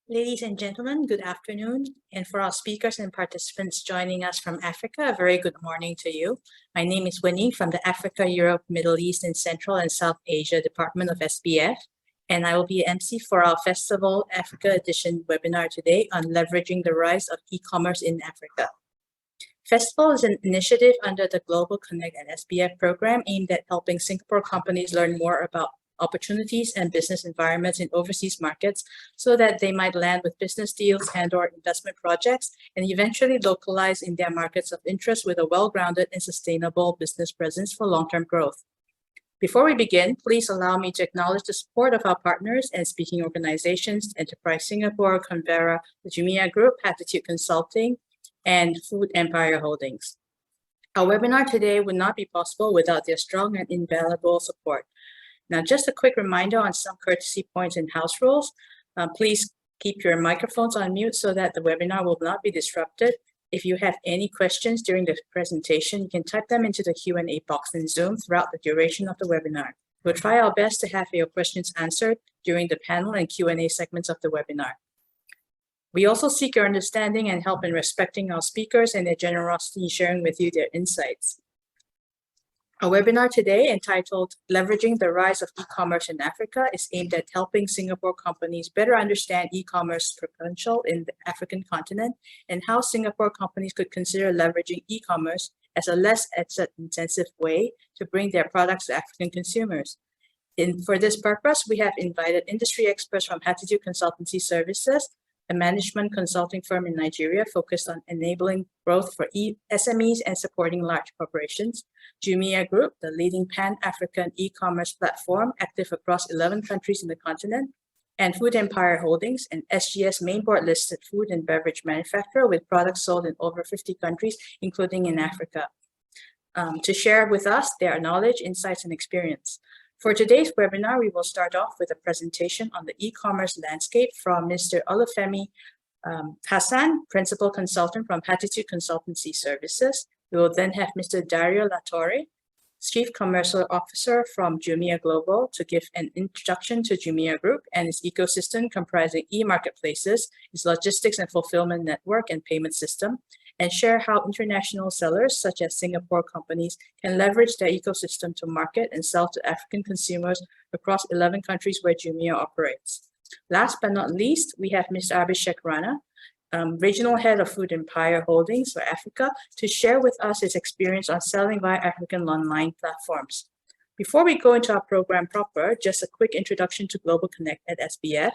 Ladies and gentlemen, good afternoon. And for our speakers and participants joining us from Africa, a very good morning to you. My name is Winnie from the Africa, Europe, Middle East, and Central and South Asia Department of SBF. And I will be MC for our Festival Africa Edition webinar today on leveraging the rise of e-commerce in Africa. Festival is an initiative under the Global Connect at SBF program aimed at helping Singapore companies learn more about opportunities and business environments in overseas markets so that they might land with business deals and/or investment projects and eventually localize in their markets of interest with a well-grounded and sustainable business presence for long-term growth. Before we begin, please allow me to acknowledge the support of our partners and speaking organizations, Enterprise Singapore, Canberra, the Jumia Group, Attitude Consulting, and Food Empire Holdings. Our webinar today would not be possible without their strong and invaluable support. Now, just a quick reminder on some courtesy points and house rules. Please keep your microphones on mute so that the webinar will not be disrupted. If you have any questions during the presentation, you can type them into the Q&A box in Zoom throughout the duration of the webinar. We'll try our best to have your questions answered during the panel and Q&A segments of the webinar. We also seek your understanding and help in respecting our speakers and their generosity in sharing with you their insights. Our webinar today, entitled Leveraging the Rise of E-commerce in Africa, is aimed at helping Singapore companies better understand e-commerce potential in the African continent and how Singapore companies could consider leveraging e-commerce as a less asset-intensive way to bring their products to African consumers. For this purpose, we have invited industry experts from Attitude Consultancy Services, a management consulting firm in Nigeria focused on enabling growth for SMEs and supporting large corporations, Jumia Group, the leading pan-African e-commerce platform active across 11 countries in the continent, and Food Empire Holdings, an SGS mainboard-listed food and beverage manufacturer with products sold in over 50 countries, including in Africa, to share with us their knowledge, insights, and experience. For today's webinar, we will start off with a presentation on the e-commerce landscape from Mr. Olufemi Hassan, Principal Consultant from Attitude Consultancy Services. We will then have Mr. Dario Latorre, Chief Commercial Officer from Jumia Global, to give an introduction to Jumia Group and its ecosystem comprising e-marketplaces, its logistics and fulfillment network and payment system, and share how international sellers such as Singapore companies can leverage their ecosystem to market and sell to African consumers across 11 countries where Jumia operates. Last but not least, we have Mr. Abhishek Rana, Regional Head of Food Empire Holdings for Africa, to share with us his experience on selling via African online platforms. Before we go into our program proper, just a quick introduction to Global Connect at SBF.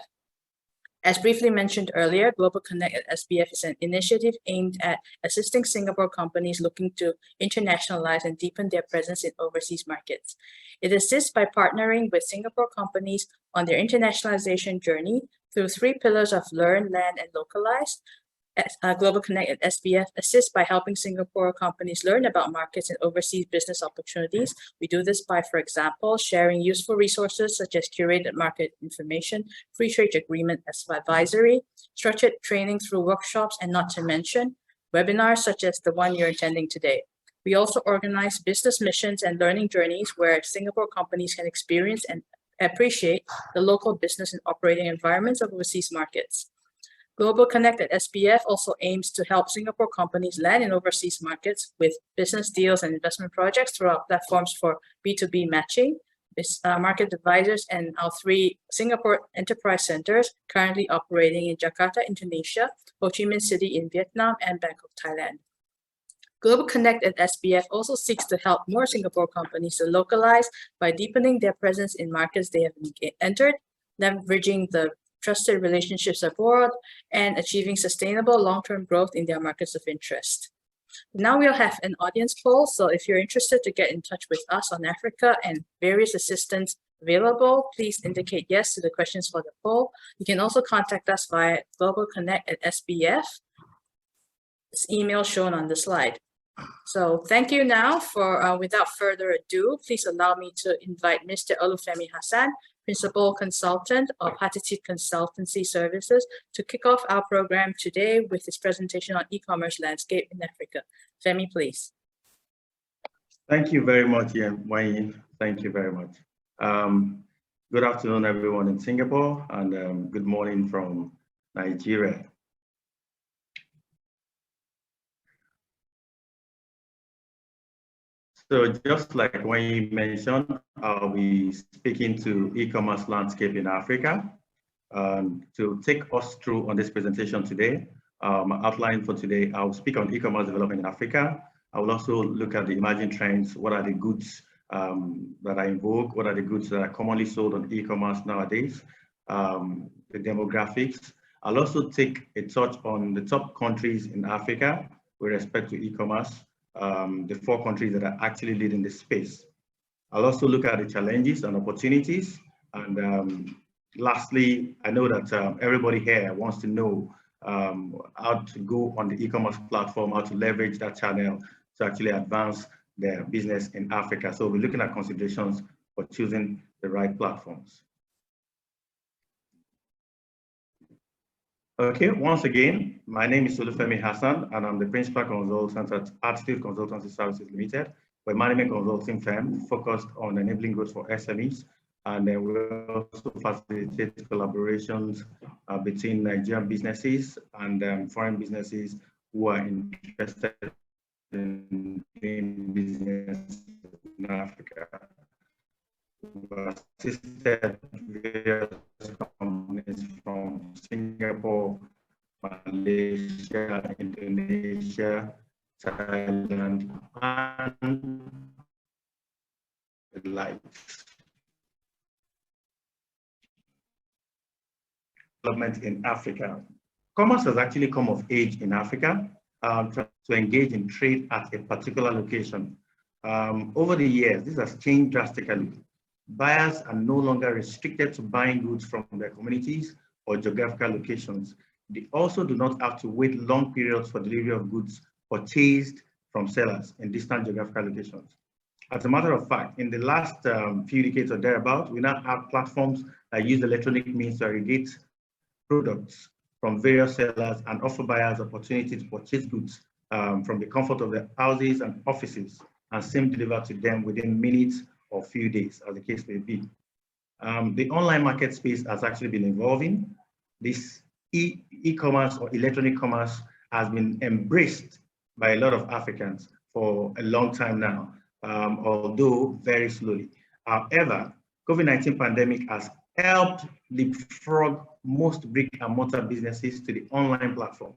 As briefly mentioned earlier, Global Connect at SBF is an initiative aimed at assisting Singapore companies looking to internationalize and deepen their presence in overseas markets. It assists by partnering with Singapore companies on their internationalization journey through 3 pillars of learn, land, and localize. Global Connect at SBF assists by helping Singapore companies learn about markets and overseas business opportunities. We do this by, for example, sharing useful resources such as curated market information, free trade agreement as advisory, structured training through workshops, and not to mention webinars such as the one you're attending today. We also organize business missions and learning journeys where Singapore companies can experience and appreciate the local business and operating environments of overseas markets. Global Connect at SBF also aims to help Singapore companies land in overseas markets with business deals and investment projects through our platforms for B2B matching, market advisors, and our 3 Singapore enterprise centers currently operating in Jakarta, Indonesia, Ho Chi Minh City in Vietnam, and Bangkok, Thailand. Global Connect at SBF also seeks to help more Singapore companies to localize by deepening their presence in markets they have entered, leveraging the trusted relationships abroad, and achieving sustainable long-term growth in their markets of interest. Now we'll have an audience poll, so if you're interested to get in touch with us on Africa and various assistance available, please indicate yes to the questions for the poll. You can also contact us via Global Connect at SBF. This email shown on the slide. So thank you now for, without further ado, please allow me to invite Mr. Olufemi Hassan, Principal Consultant of Attitude Consultancy Services, to kick off our program today with his presentation on e-commerce landscape in Africa. Femi, please. Thank you very much, Wayne. Thank you very much. Good afternoon, everyone in Singapore, and good morning from Nigeria. So just like when you mentioned, I'll be speaking to e-commerce landscape in Africa. To take us through on this presentation today, outline for today, I'll speak on e-commerce development in Africa. I will also look at the emerging trends. What are the goods that are in vogue? What are the goods that are commonly sold on e-commerce nowadays? The demographics. I'll also take a touch on the top countries in Africa with respect to e-commerce, the 4 countries that are actually leading this space. I'll also look at the challenges and opportunities. And lastly, I know that everybody here wants to know how to go on the e-commerce platform, how to leverage that channel to actually advance their business in Africa. So we're looking at considerations for choosing the right platforms. Okay, once again, my name is Olufemi Hassan, and I'm the principal consultant at Attitude Consultancy Services Limited. We're a management consulting firm focused on enabling growth for SMEs, and then we also facilitate collaborations between Nigerian businesses and foreign businesses who are interested in doing business in Africa. We've assisted various companies from Singapore, Malaysia, Indonesia, Thailand, and the likes. Development in Africa. Commerce has actually come of age in Africa to engage in trade at a particular location. Over the years, this has changed drastically. Buyers are no longer restricted to buying goods from their communities or geographical locations. They also do not have to wait long periods for delivery of goods purchased from sellers in distant geographical locations. As a matter of fact, in the last few decades or thereabout, we now have platforms that use electronic means to aggregate products from various sellers and offer buyers opportunity to purchase goods from the comfort of their houses and offices and same delivered to them within minutes or few days, as the case may be. The online market space has actually been evolving. This e-commerce or electronic commerce has been embraced by a lot of Africans for a long time now, although very slowly. However, COVID-19 pandemic has helped leapfrog most brick and mortar businesses to the online platform.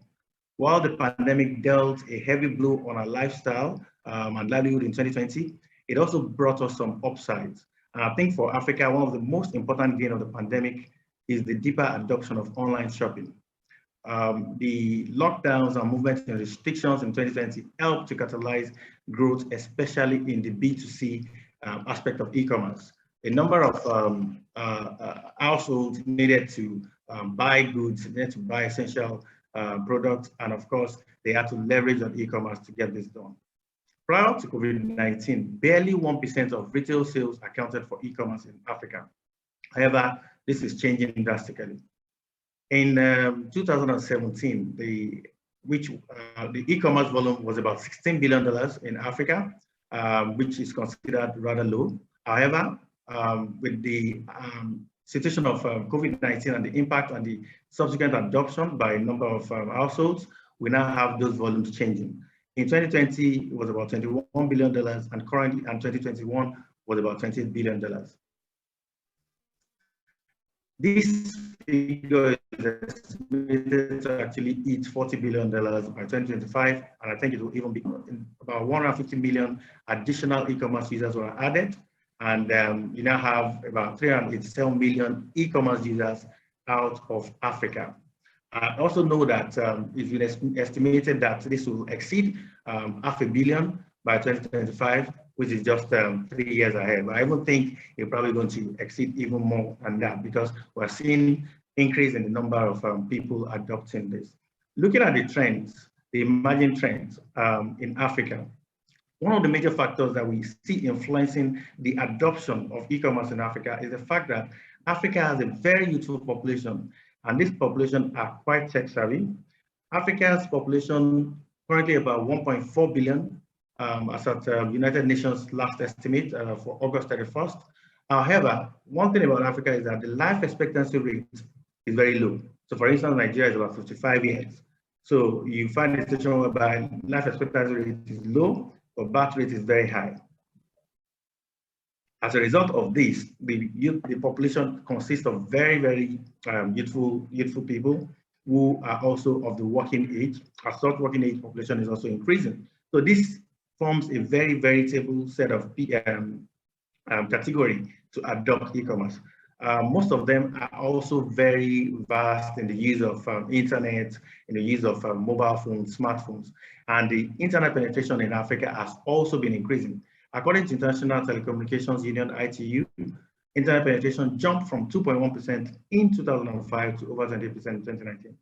While the pandemic dealt a heavy blow on our lifestyle and livelihood in 2020, it also brought us some upsides. And I think for Africa, one of the most important gains of the pandemic is the deeper adoption of online shopping. The lockdowns and movements and restrictions in 2020 helped to catalyze growth, especially in the B2C aspect of e-commerce. A number of households needed to buy goods, needed to buy essential products, and of course, they had to leverage on e-commerce to get this done. Prior to COVID-19, barely 1% of retail sales accounted for e-commerce in Africa. However, this is changing drastically. In 2017, the e-commerce volume was about $16 billion in Africa, which is considered rather low. However, with the situation of COVID-19 and the impact on the subsequent adoption by a number of households, we now have those volumes changing. In 2020, it was about $21 billion, and currently in 2021 was about $28 billion. This figure is estimated to actually hit $40 billion by 2025, and I think it will even be about 150 million additional e-commerce users were added, and you now have about 387 million e-commerce users out of Africa. I also know that it's been estimated that this will exceed $500 million by 2025, which is just 3 years ahead. But I even think it's probably going to exceed even more than that because we're seeing increase in the number of people adopting this. Looking at the trends, the emerging trends in Africa, one of the major factors that we see influencing the adoption of e-commerce in Africa is the fact that Africa has a very youthful population, and this population are quite tech savvy. Africa's population currently about 1.4 billion, as at United Nations last estimate for August 31st. However, one thing about Africa is that the life expectancy rate is very low. So for instance, Nigeria is about 55 years. So you find a situation whereby life expectancy rate is low, but birth rate is very high. As a result of this, the population consists of very, very youthful people who are also of the working age. As such, working age population is also increasing. So this forms a very veritable set of category to adopt e-commerce. Most of them are also very vast in the use of internet, in the use of mobile phones, smartphones, and the internet penetration in Africa has also been increasing. According to International Telecommunications Union, ITU, internet penetration jumped from 2.1% in 2005 to over 20% in 2019.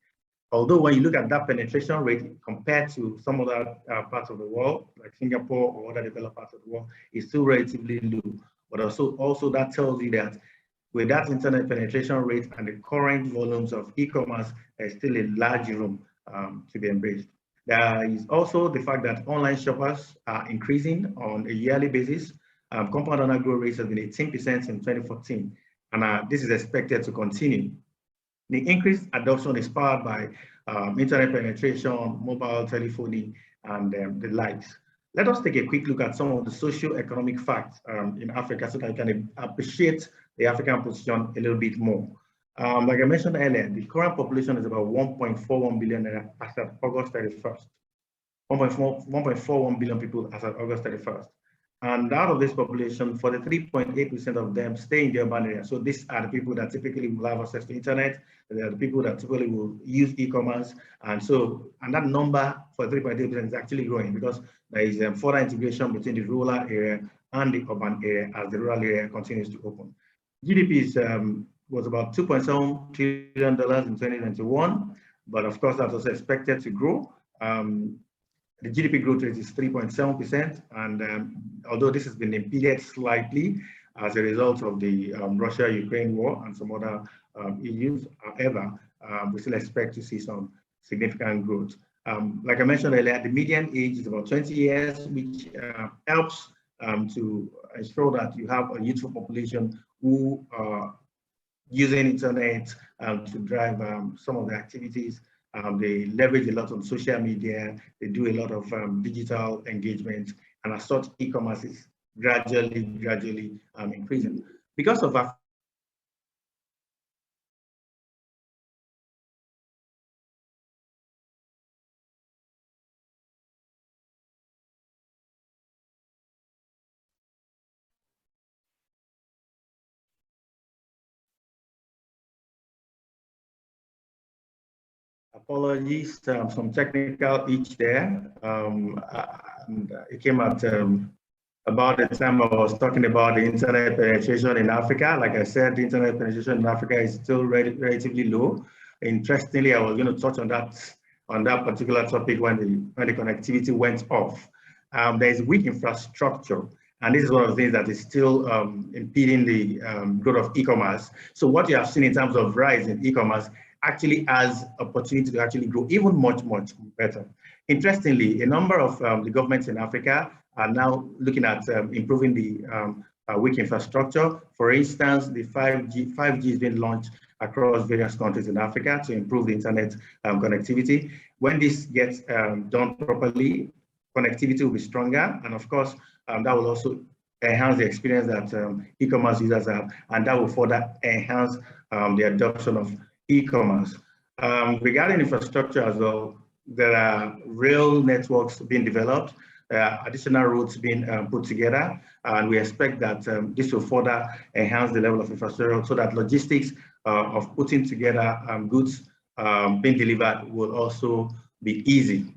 Although when you look at that penetration rate compared to some other parts of the world, like Singapore or other developed parts of the world, it's still relatively low. But also that tells you that with that internet penetration rate and the current volumes of e-commerce, there's still a large room to be embraced. There is also the fact that online shoppers are increasing on a yearly basis. Compound annual growth rate has been 18% in 2014, and this is expected to continue. The increased adoption is powered by internet penetration, mobile telephony, and the likes. Let us take a quick look at some of the socio-economic facts in Africa so that you can appreciate the African position a little bit more. Like I mentioned earlier, the current population is about 1.41 billion as of August 31st. 1.41 billion people as of August 31st. And out of this population, 43.8% of them stay in the urban area. So these are the people that typically will have access to internet. They are the people that typically will use e-commerce. And that number for 3.8% is actually growing because there is further integration between the rural area and the urban area as the rural area continues to open. GDP was about $2.7 trillion in 2021, but of course that was expected to grow. The GDP growth rate is 3.7%, and although this has been impeded slightly as a result of the Russia-Ukraine war and some other issues, however, we still expect to see some significant growth. Like I mentioned earlier, the median age is about 20 years, which helps to ensure that you have a youthful population who are using internet to drive some of the activities. They leverage a lot on social media, they do a lot of digital engagement, and as such, e-commerce is gradually increasing. Because of that, apologies, some technical itch there. It came at about the time I was talking about the internet penetration in Africa. Like I said, the internet penetration in Africa is still relatively low. Interestingly, I was going to touch on that particular topic when the connectivity went off. There is weak infrastructure, and this is one of the things that is still impeding the growth of e-commerce. So what you have seen in terms of rise in e-commerce actually has opportunity to actually grow even much better. Interestingly, a number of the governments in Africa are now looking at improving the weak infrastructure. For instance, the 5G is being launched across various countries in Africa to improve the internet connectivity. When this gets done properly, connectivity will be stronger, and of course, that will also enhance the experience that e-commerce users have, and that will further enhance the adoption of e-commerce. Regarding infrastructure as well, there are rail networks being developed, additional routes being put together, and we expect that this will further enhance the level of infrastructure so that logistics of putting together goods being delivered will also be easy.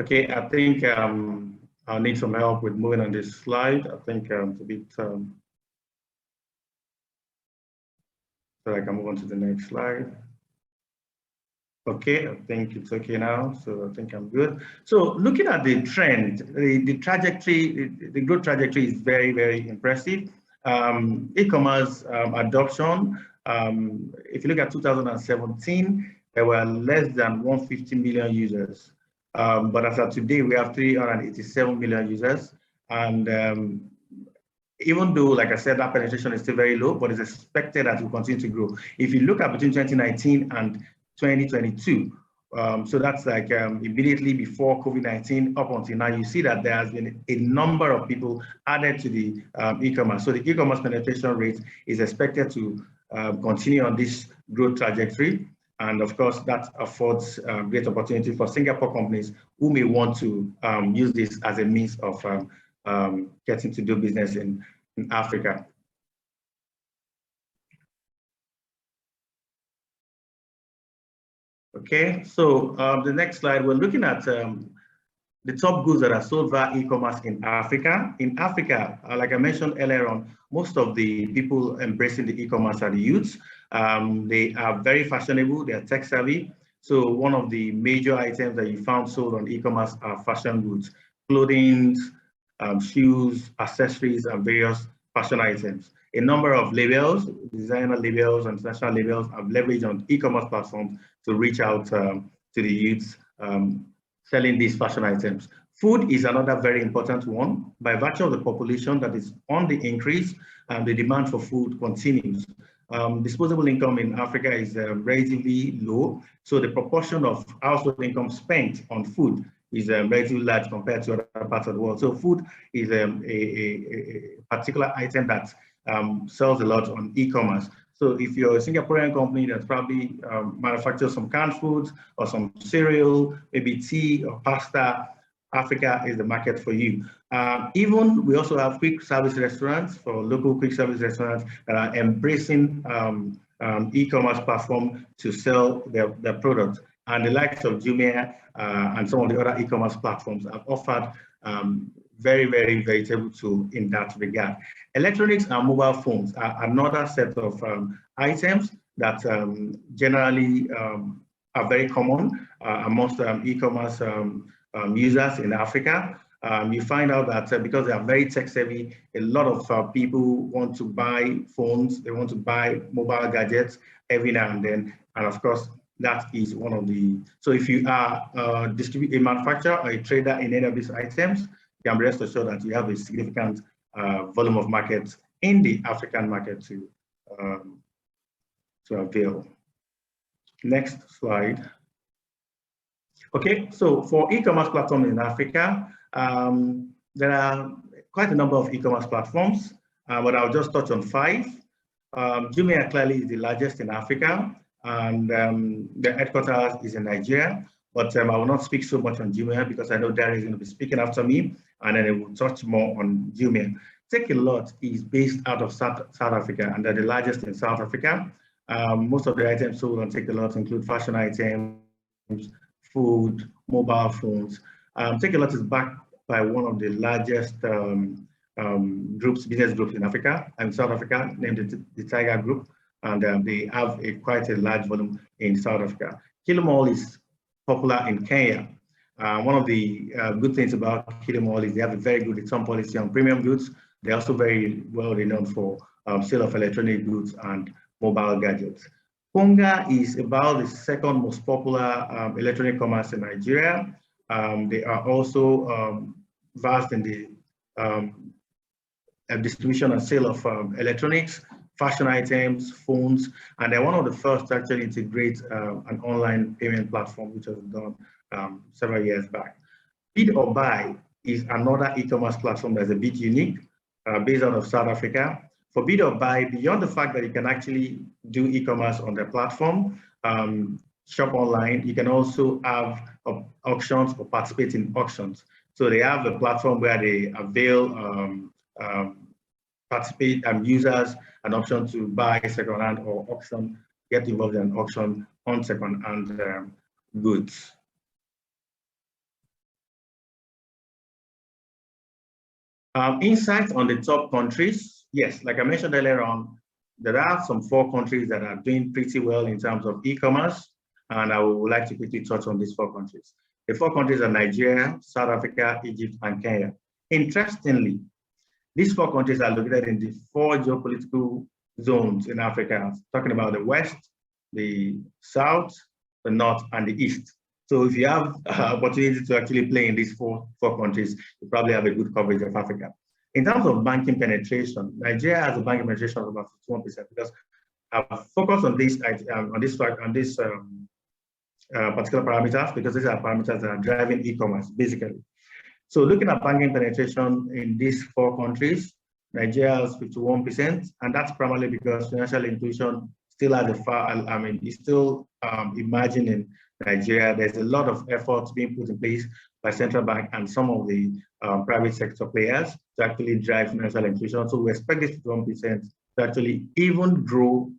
Okay, I think I'll need some help with moving on this slide. I think it's a bit, so I can move on to the next slide. Okay, I think it's okay now, so I think I'm good. So looking at the trend, the trajectory, the growth trajectory is very impressive. E-commerce adoption, if you look at 2017, there were less than 150 million users. But as of today, we have 387 million users. And even though, like I said, that penetration is still very low, but it's expected that it will continue to grow. If you look at between 2019 and 2022, so that's like immediately before COVID-19 up until now, you see that there has been a number of people added to the e-commerce. So the e-commerce penetration rate is expected to continue on this growth trajectory. And of course, that affords great opportunity for Singapore companies who may want to use this as a means of getting to do business in Africa. Okay, so the next slide, we're looking at the top goods that are sold via e-commerce in Africa. In Africa, like I mentioned earlier on, most of the people embracing the e-commerce are the youths. They are very fashionable, they are tech savvy. So one of the major items that you found sold on e-commerce are fashion goods, clothing, shoes, accessories, and various fashion items. A number of labels, designer labels and international labels, have leveraged on e-commerce platforms to reach out to the youths selling these fashion items. Food is another very important one. By virtue of the population that is on the increase, the demand for food continues. Disposable income in Africa is relatively low, so the proportion of household income spent on food is relatively large compared to other parts of the world. So food is a particular item that sells a lot on e-commerce. So if you're a Singaporean company that probably manufactures some canned foods or some cereal, maybe tea or pasta, Africa is the market for you. Even we also have quick service restaurants for local quick service restaurants that are embracing e-commerce platform to sell their products. And the likes of Jumia and some of the other e-commerce platforms have offered very, very veritable tool in that regard. Electronics and mobile phones are another set of items that generally are very common amongst e-commerce users in Africa. You find out that because they are very tech savvy, a lot of people want to buy phones, they want to buy mobile gadgets every now and then. And of course, that is one of the, so if you are a manufacturer or a trader in any of these items, you can rest assured that you have a significant volume of market in the African market to avail. Next slide. Okay, so for e-commerce platforms in Africa, there are quite a number of e-commerce platforms, but I'll just touch on 5. Jumia clearly is the largest in Africa, and the headquarters is in Nigeria. But I will not speak so much on Jumia because I know Darren is going to be speaking after me, and then I will touch more on Jumia. Take a Lot is based out of South Africa, and they're the largest in South Africa. Most of the items sold on Take a Lot include fashion items, food, mobile phones. Take a Lot is backed by one of the largest business groups in Africa, and South Africa, named the Tiger Group, and they have quite a large volume in South Africa. Kilimall is popular in Kenya. One of the good things about Kilimall is they have a very good return policy on premium goods. They're also very well renowned for sale of electronic goods and mobile gadgets. Konga is about the second most popular electronic commerce in Nigeria. They are also vast in the distribution and sale of electronics, fashion items, phones, and they're one of the first to actually integrate an online payment platform, which was done several years back. Bid or Buy is another e-commerce platform that's a bit unique, based out of South Africa. For Bid or Buy, beyond the fact that you can actually do e-commerce on their platform, shop online, you can also have auctions or participate in auctions. So they have a platform where they avail participate users an option to buy second-hand or auction, get involved in an auction on second-hand goods. Insights on the top countries. Yes, like I mentioned earlier on, there are some 4 countries that are doing pretty well in terms of e-commerce, and I would like to quickly touch on these 4 countries. The 4 countries are Nigeria, South Africa, Egypt, and Kenya. Interestingly, these 4 countries are located in the 4 geopolitical zones in Africa, talking about the West, the South, the North, and the East. So if you have opportunity to actually play in these four countries, you probably have a good coverage of Africa. In terms of banking penetration, Nigeria has a banking penetration of about 51% because I've focused on this particular parameters because these are parameters that are driving e-commerce basically. So looking at banking penetration in these 4 countries, Nigeria has 51%, and that's primarily because financial inclusion still has it's still emerging in Nigeria. There's a lot of efforts being put in place by central bank and some of the private sector players to actually drive financial inclusion. So we expect this 51% to actually even grow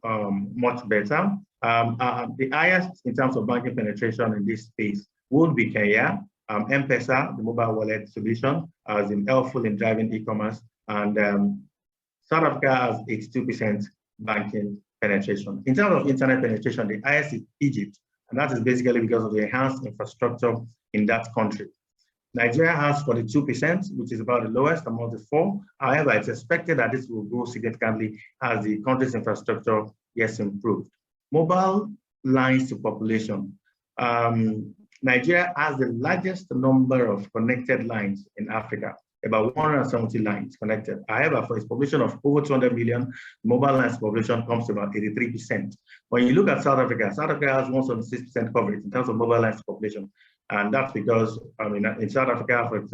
much better. The highest in terms of banking penetration in this space would be Kenya. M-Pesa, the mobile wallet solution, has been helpful in driving e-commerce, and South Africa has 82% banking penetration. In terms of internet penetration, the highest is Egypt, and that is basically because of the enhanced infrastructure in that country. Nigeria has 42%, which is about the lowest among the 4. However, it's expected that this will grow significantly as the country's infrastructure gets improved. Mobile lines to population. Nigeria has the largest number of connected lines in Africa, about 170 lines connected. However, for its population of over 200 million, mobile lines population comes to about 83%. When you look at South Africa has 176% coverage in terms of mobile lines population. And that's because, in South Africa, for its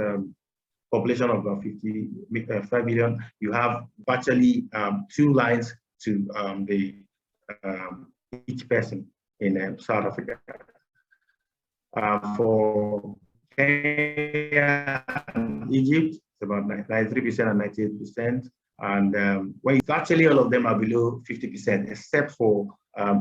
population of about 55 million, you have virtually 2 lines to each person in South Africa. For Kenya and Egypt, it's about 93% and 98%. And when virtually all of them are below 50%, except for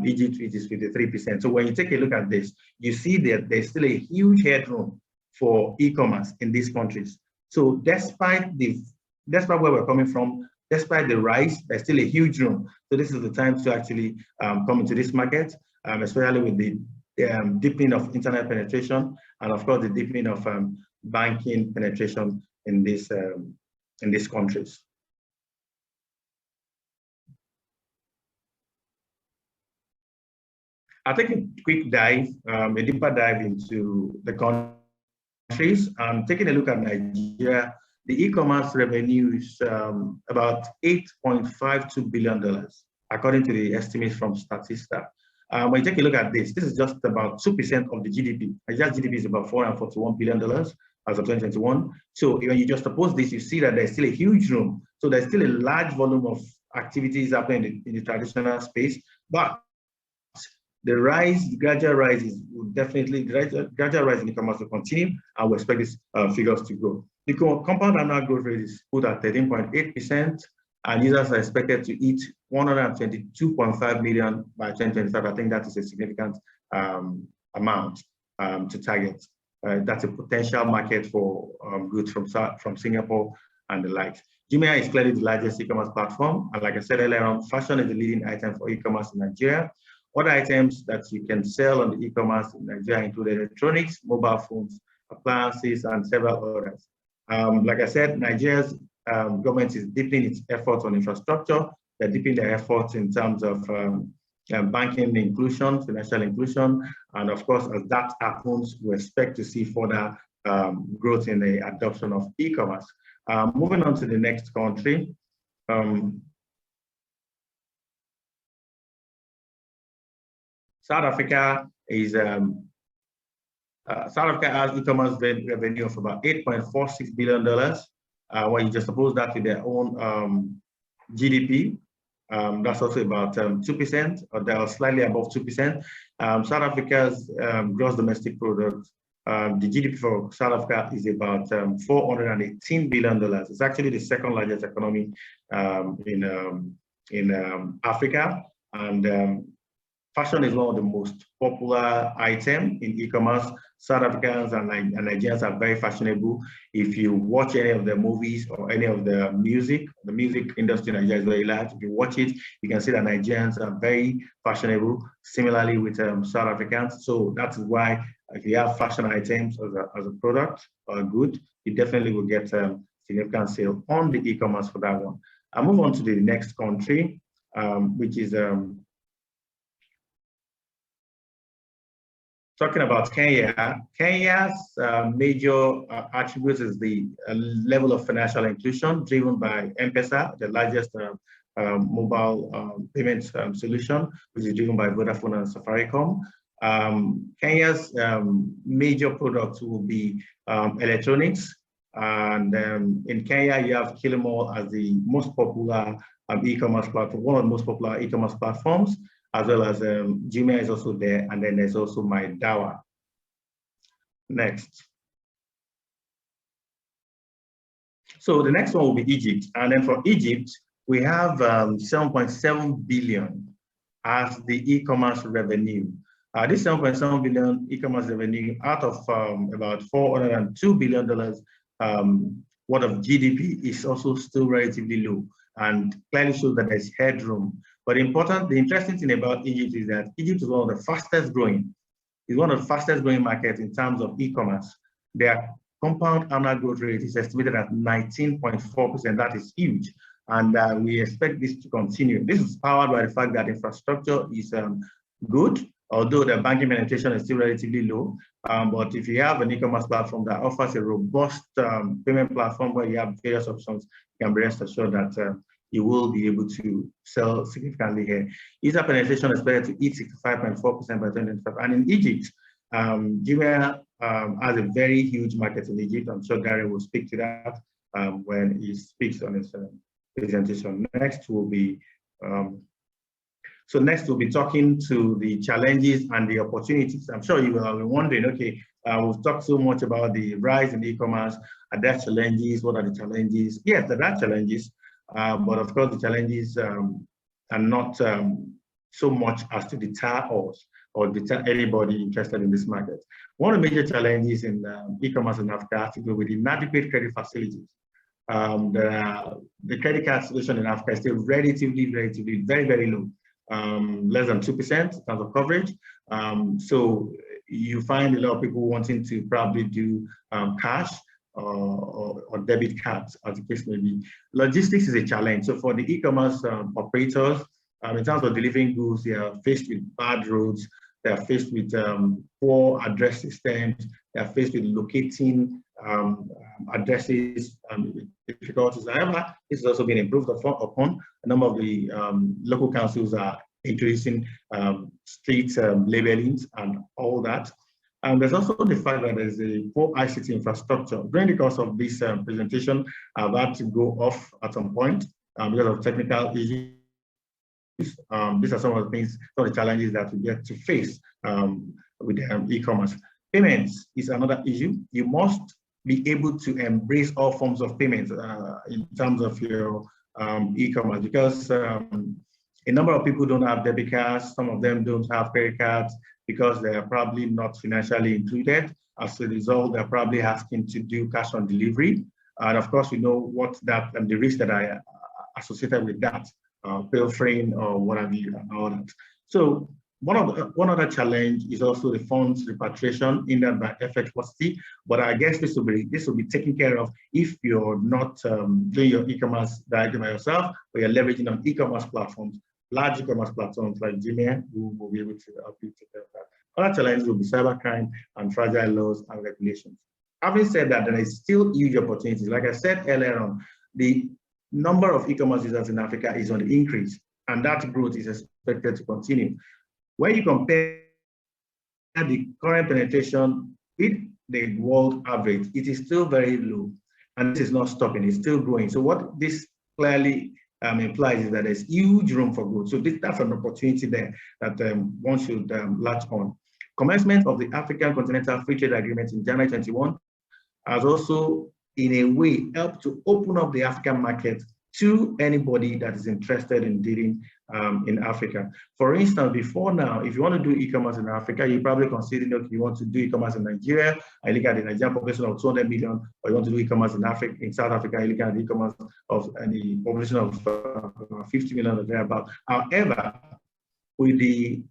Egypt, which is 53%. So when you take a look at this, you see that there's still a huge headroom for e-commerce in these countries. So despite where we're coming from, despite the rise, there's still a huge room. So this is the time to actually come into this market, especially with the deepening of internet penetration, and of course the deepening of banking penetration in these countries. I'll take a quick dive, a deeper dive into the countries. Taking a look at Nigeria, the e-commerce revenue is about $8.52 billion, according to the estimates from Statista. When you take a look at this is just about 2% of the GDP. Nigeria's GDP is about $441 billion as of 2021. So when you just oppose this, you see that there's still a huge room. So there's still a large volume of activities happening in the traditional space, but the gradual rise in e-commerce will continue, and we expect these figures to grow. The compound annual growth rate is put at 13.8%, and users are expected to hit 122.5 million by 2025. I think that is a significant amount to target. That's a potential market for goods from Singapore and the likes. Jumia is clearly the largest e-commerce platform, and like I said earlier on, fashion is the leading item for e-commerce in Nigeria. Other items that you can sell on the e-commerce in Nigeria include electronics, mobile phones, appliances, and several others. Like I said, Nigeria's government is deepening its efforts on infrastructure. They're deepening their efforts in terms of banking inclusion, financial inclusion, and of course, as that happens, we expect to see further growth in the adoption of e-commerce. Moving on to the next country. South Africa has e-commerce revenue of about $8.46 billion. When you just suppose that with their own GDP, that's also about 2%, or they are slightly above 2%. South Africa's gross domestic product, the GDP for South Africa is about $418 billion. It's actually the second largest economy in Africa, and fashion is one of the most popular items in e-commerce. South Africans and Nigerians are very fashionable. If you watch any of the movies or any of the music industry in Nigeria is very large. If you watch it, you can see that Nigerians are very fashionable, similarly with South Africans. So that's why if you have fashion items as a product or a good, you definitely will get significant sale on the e-commerce for that one. I'll move on to the next country, which is Talking about Kenya, Kenya's major attributes is the level of financial inclusion driven by M-Pesa, the largest mobile payment solution, which is driven by Vodafone and Safaricom. Kenya's major products will be electronics. And in Kenya, you have Kilimall as the most popular e-commerce platform, one of the most popular e-commerce platforms, as well as Jumia is also there, and then there's also My Dawa. Next. So the next one will be Egypt, and then for Egypt, we have 7.7 billion as the e-commerce revenue. This 7.7 billion e-commerce revenue out of about $402 billion worth of GDP is also still relatively low, and clearly shows that there's headroom. But the interesting thing about Egypt is that Egypt is one of the fastest growing. It's one of the fastest growing markets in terms of e-commerce. Their compound annual growth rate is estimated at 19.4%. That is huge. And we expect this to continue. This is powered by the fact that infrastructure is good, although the banking penetration is still relatively low. But if you have an e-commerce platform that offers a robust payment platform where you have various options, you can be rest assured that you will be able to sell significantly here. User penetration is expected to hit 65.4% by 2025. And in Egypt, Jumia has a very huge market in Egypt. I'm sure Gary will speak to that when he speaks on his presentation. Next will be next we'll be talking to the challenges and the opportunities. I'm sure you will be wondering, okay, we've talked so much about the rise in e-commerce. Are there challenges? What are the challenges? Yes, there are challenges, but of course the challenges are not so much as to deter us or deter anybody interested in this market. One of the major challenges in e-commerce in Africa has to do with inadequate credit facilities. The credit card solution in Africa is still relatively very, very low. Less than 2% in terms of coverage. So you find a lot of people wanting to probably do cash or debit cards, as the case may be. Logistics is a challenge. So for the e-commerce operators, in terms of delivering goods, they are faced with bad roads, they are faced with poor address systems, they are faced with locating addresses difficulties. However, this has also been improved upon. A number of the local councils are introducing street labelings and all that. And there's also the fact that there's a poor ICT infrastructure. During the course of this presentation, I've had to go off at some point because of technical issues. These are some of the things, some of the challenges that we get to face with e-commerce. Payments is another issue. You must be able to embrace all forms of payments in terms of your e-commerce, because a number of people don't have debit cards, some of them don't have credit cards because they are probably not financially included. As a result, they're probably asking to do cash on delivery. And of course, we know what that and the risks that are associated with that, pilfering or whatever and all that. So one other challenge is also the funds repatriation hindered by FX paucity, but I guess this will be taken care of if you're not doing your e-commerce directly by yourself, but you're leveraging on e-commerce platforms, large e-commerce platforms like Jumia, who will be able to help you take care of that. Other challenges will be cybercrime and fragile laws and regulations. Having said that, there is still huge opportunities. Like I said earlier on, the number of e-commerce users in Africa is on the increase, and that growth is expected to continue. When you compare the current penetration with the world average, it is still very low, and this is not stopping, it's still growing. So what this clearly implies is that there's huge room for growth. So that's an opportunity there that one should latch on. Commencement of the African Continental Free Trade Agreement in January 21 has also, in a way, helped to open up the African market to anybody that is interested in dealing in Africa. For instance, before now, if you want to do e-commerce in Africa, you probably consider, look, you want to do e-commerce in Nigeria, I look at the Nigerian population of 200 million, or you want to do e-commerce in Africa, in South Africa, you look at the e-commerce of the population of 50 million or thereabout. However, with the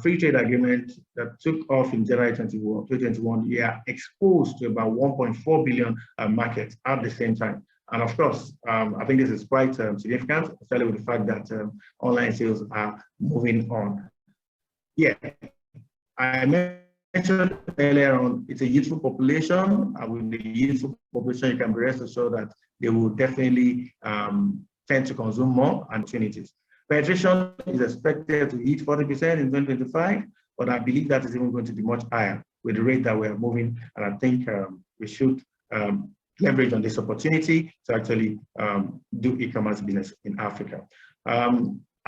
free trade agreement that took off in January 2021, we are exposed to about 1.4 billion markets at the same time. And of course, I think this is quite significant, especially with the fact that online sales are moving on. Yeah, I mentioned earlier on, it's a youthful population, and with the youthful population, you can be rest assured that they will definitely tend to consume more opportunities. Penetration is expected to hit 40% in 2025, but I believe that is even going to be much higher with the rate that we're moving, and I think we should leverage on this opportunity to actually do e-commerce business in Africa.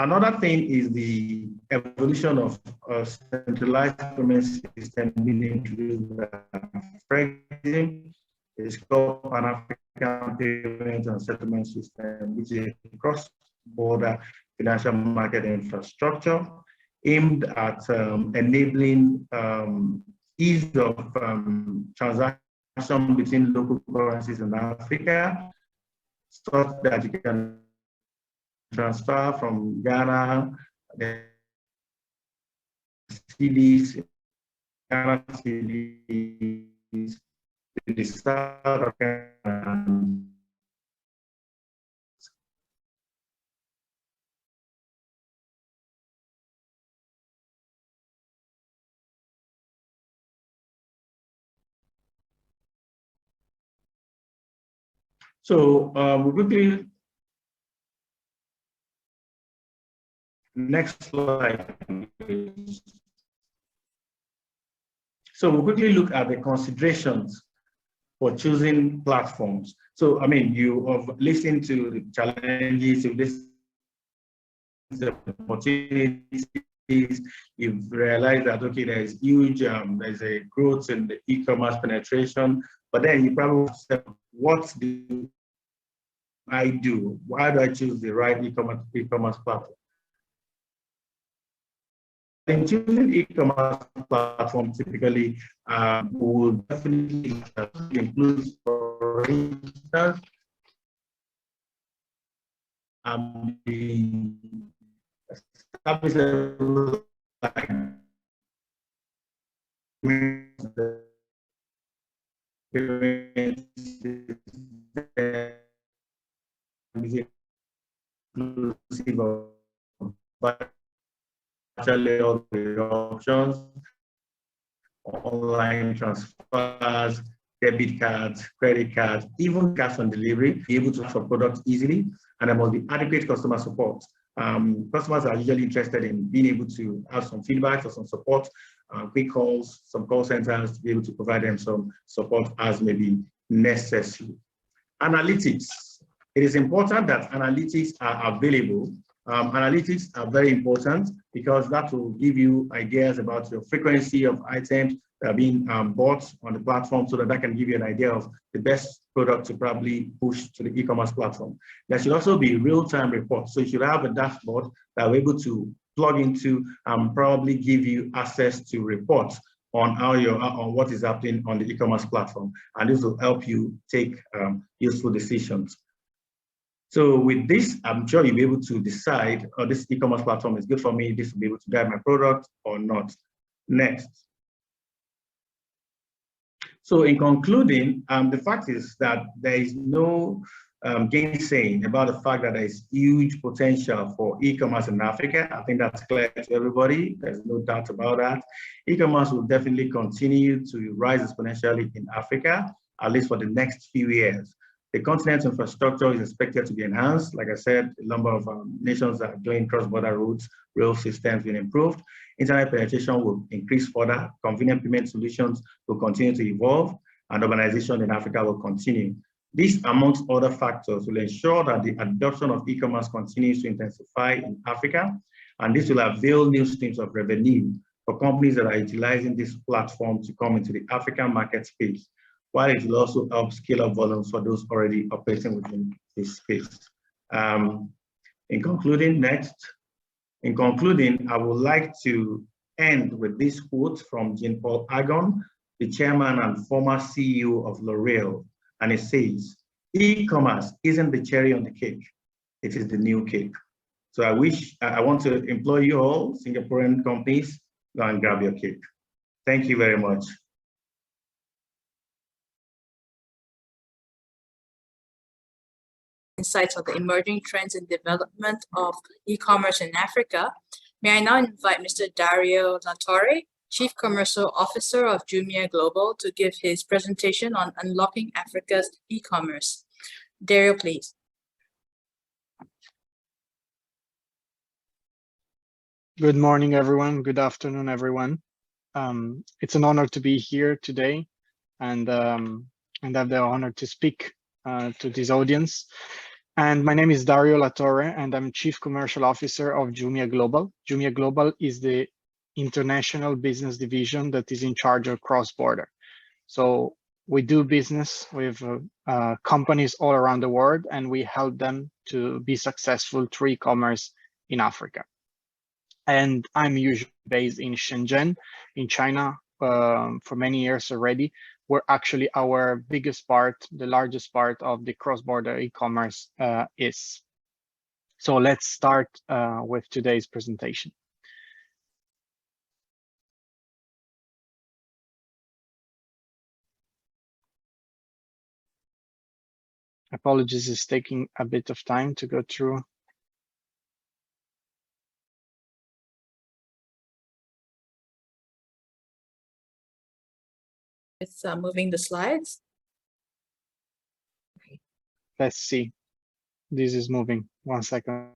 Another thing is the evolution of a centralized payment system being introduced by it's called an African Payment and Settlement System, which is a cross-border financial market infrastructure aimed at enabling ease of transaction between local currencies in Africa, such that you can transfer from Ghana, CDs, Ghana CDs, to the South African. So we quickly, next slide. So we'll quickly look at the considerations for choosing platforms. So, I mean, you have listened to the challenges, you've listened to the opportunities, you've realized that, okay, there's huge, there's a growth in the e-commerce penetration, but then you probably said, what do I do? Why do I choose the right e-commerce platform? In choosing e-commerce platform, typically will definitely include, for instance, the establishment inclusive of virtually all the options, online transfers, debit cards, credit cards, even cash on delivery, be able to offer products easily, and there must be adequate customer support. Customers are usually interested in being able to have some feedback or some support, quick calls, some call centers to be able to provide them some support as may be necessary. Analytics. It is important that analytics are available. Analytics are very important because that will give you ideas about your frequency of items that are being bought on the platform, so that can give you an idea of the best product to probably push to the e-commerce platform. There should also be real-time reports. So you should have a dashboard that we're able to plug into and probably give you access to reports on how on what is happening on the e-commerce platform. And this will help you take useful decisions. So with this, I'm sure you'll be able to decide, oh, this e-commerce platform is good for me, this will be able to guide my product or not. Next. So in concluding, the fact is that there is no gainsaying about the fact that there is huge potential for e-commerce in Africa. I think that's clear to everybody. There's no doubt about that. E-commerce will definitely continue to rise exponentially in Africa, at least for the next few years. The continent's infrastructure is expected to be enhanced. Like I said, a number of nations are doing cross-border routes, rail systems being improved. Internet penetration will increase further. Convenient payment solutions will continue to evolve, and urbanization in Africa will continue. This, amongst other factors, will ensure that the adoption of e-commerce continues to intensify in Africa, and this will avail new streams of revenue for companies that are utilizing this platform to come into the African market space, while it will also help scale up volumes for those already operating within this space. In concluding, I would like to end with this quote from Jean-Paul Agon, the chairman and former CEO of L'Oreal, and it says, "E-commerce isn't the cherry on the cake, it is the new cake." So I want to implore you all, Singaporean companies, go and grab your cake. Thank you very much. Insights on the emerging trends and development of e-commerce in Africa. May I now invite Mr. Dario Latorre, Chief Commercial Officer of Jumia Global, to give his presentation on unlocking Africa's e-commerce. Dario, please. Good morning, everyone. Good afternoon, everyone. It's an honor to be here today and have the honor to speak to this audience. And my name is Dario Latorre, and I'm Chief Commercial Officer of Jumia Global. Jumia Global is the international business division that is in charge of cross-border. So we do business with companies all around the world, and we help them to be successful through e-commerce in Africa. And I'm usually based in Shenzhen, in China, for many years already, where actually our biggest part, the largest part of the cross-border e-commerce is. So let's start with today's presentation. Apologies, it's taking a bit of time to go through. It's moving the slides. Let's see. This is moving. 1 second.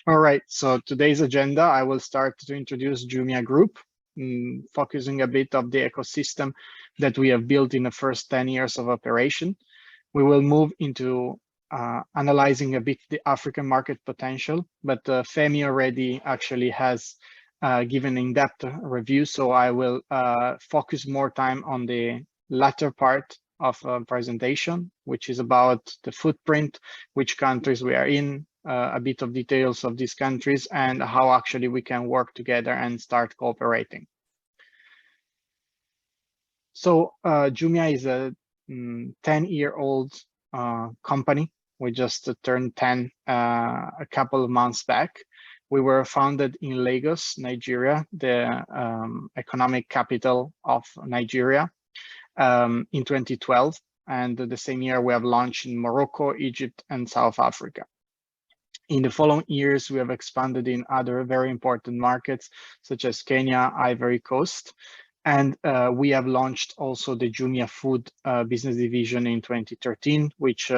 All right, so today's agenda, I will start to introduce Jumia Group, focusing a bit of the ecosystem that we have built in the first 10 years of operation. We will move into analyzing a bit the African market potential, but Femi already actually has given in-depth review, so I will focus more time on the latter part of presentation, which is about the footprint, which countries we are in, a bit of details of these countries, and how actually we can work together and start cooperating. So Jumia is a 10-year-old company. We just turned 10 a couple of months back. We were founded in Lagos, Nigeria, the economic capital of Nigeria, in 2012. And the same year we have launched in Morocco, Egypt, and South Africa. In the following years, we have expanded in other very important markets, such as Kenya, Ivory Coast. And we have launched also the Jumia Food business division in 2013, which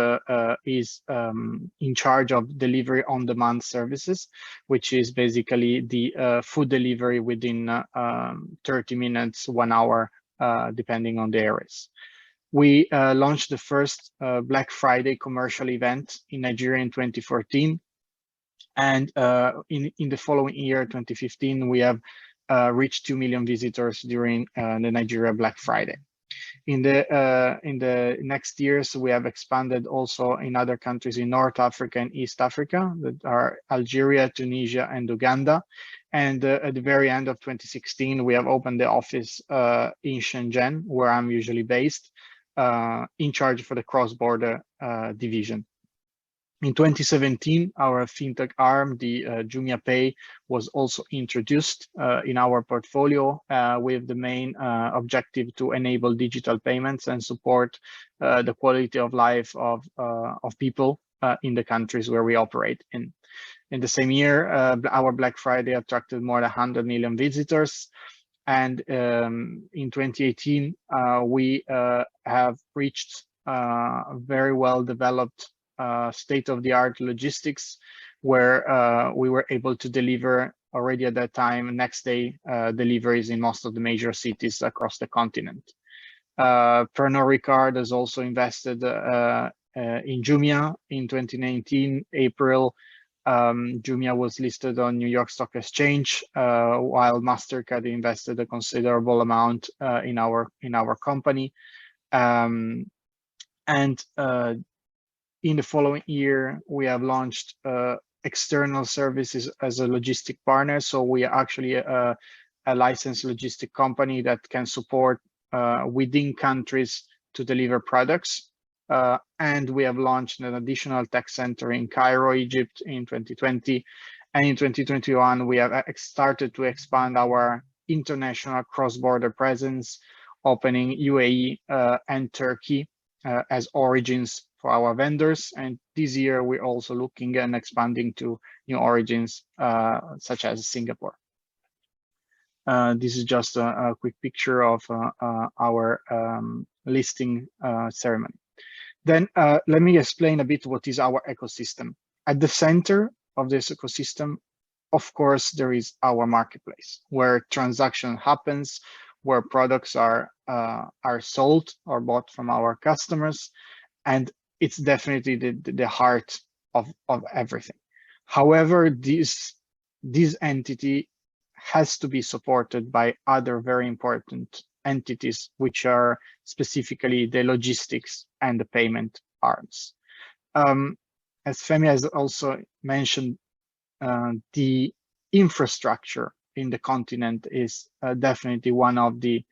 is in charge of delivery on-demand services, which is basically the food delivery within 30 minutes, 1 hour, depending on the areas. We launched the first Black Friday commercial event in Nigeria in 2014. And in the following year, 2015, we have reached 2 million visitors during the Nigeria Black Friday. In the next years, we have expanded also in other countries in North Africa and East Africa, that are Algeria, Tunisia, and Uganda. And at the very end of 2016, we have opened the office in Shenzhen, where I'm usually based, in charge for the cross-border division. In 2017, our fintech arm, the Jumia Pay, was also introduced in our portfolio with the main objective to enable digital payments and support the quality of life of people in the countries where we operate in. In the same year, our Black Friday attracted more than 100 million visitors. And in 2018, we have reached very well developed state-of-the-art logistics, where we were able to deliver already at that time next day deliveries in most of the major cities across the continent. Pernod Ricard has also invested in Jumia in 2019, April. Jumia was listed on New York Stock Exchange, while MasterCard invested a considerable amount in our company. In the following year, we have launched external services as a logistic partner. So we are actually a licensed logistic company that can support within countries to deliver products. And we have launched an additional tech center in Cairo, Egypt in 2020. And in 2021, we have started to expand our international cross-border presence, opening UAE and Turkey as origins for our vendors. And this year, we're also looking and expanding to new origins, such as Singapore. This is just a quick picture of our listing ceremony. Then let me explain a bit what is our ecosystem. At the center of this ecosystem, of course, there is our marketplace, where transaction happens, where products are sold or bought from our customers, and it's definitely the heart of everything. However, this entity has to be supported by other very important entities, which are specifically the logistics and the payment arms. As Femi has also mentioned, the infrastructure in the continent is definitely one of the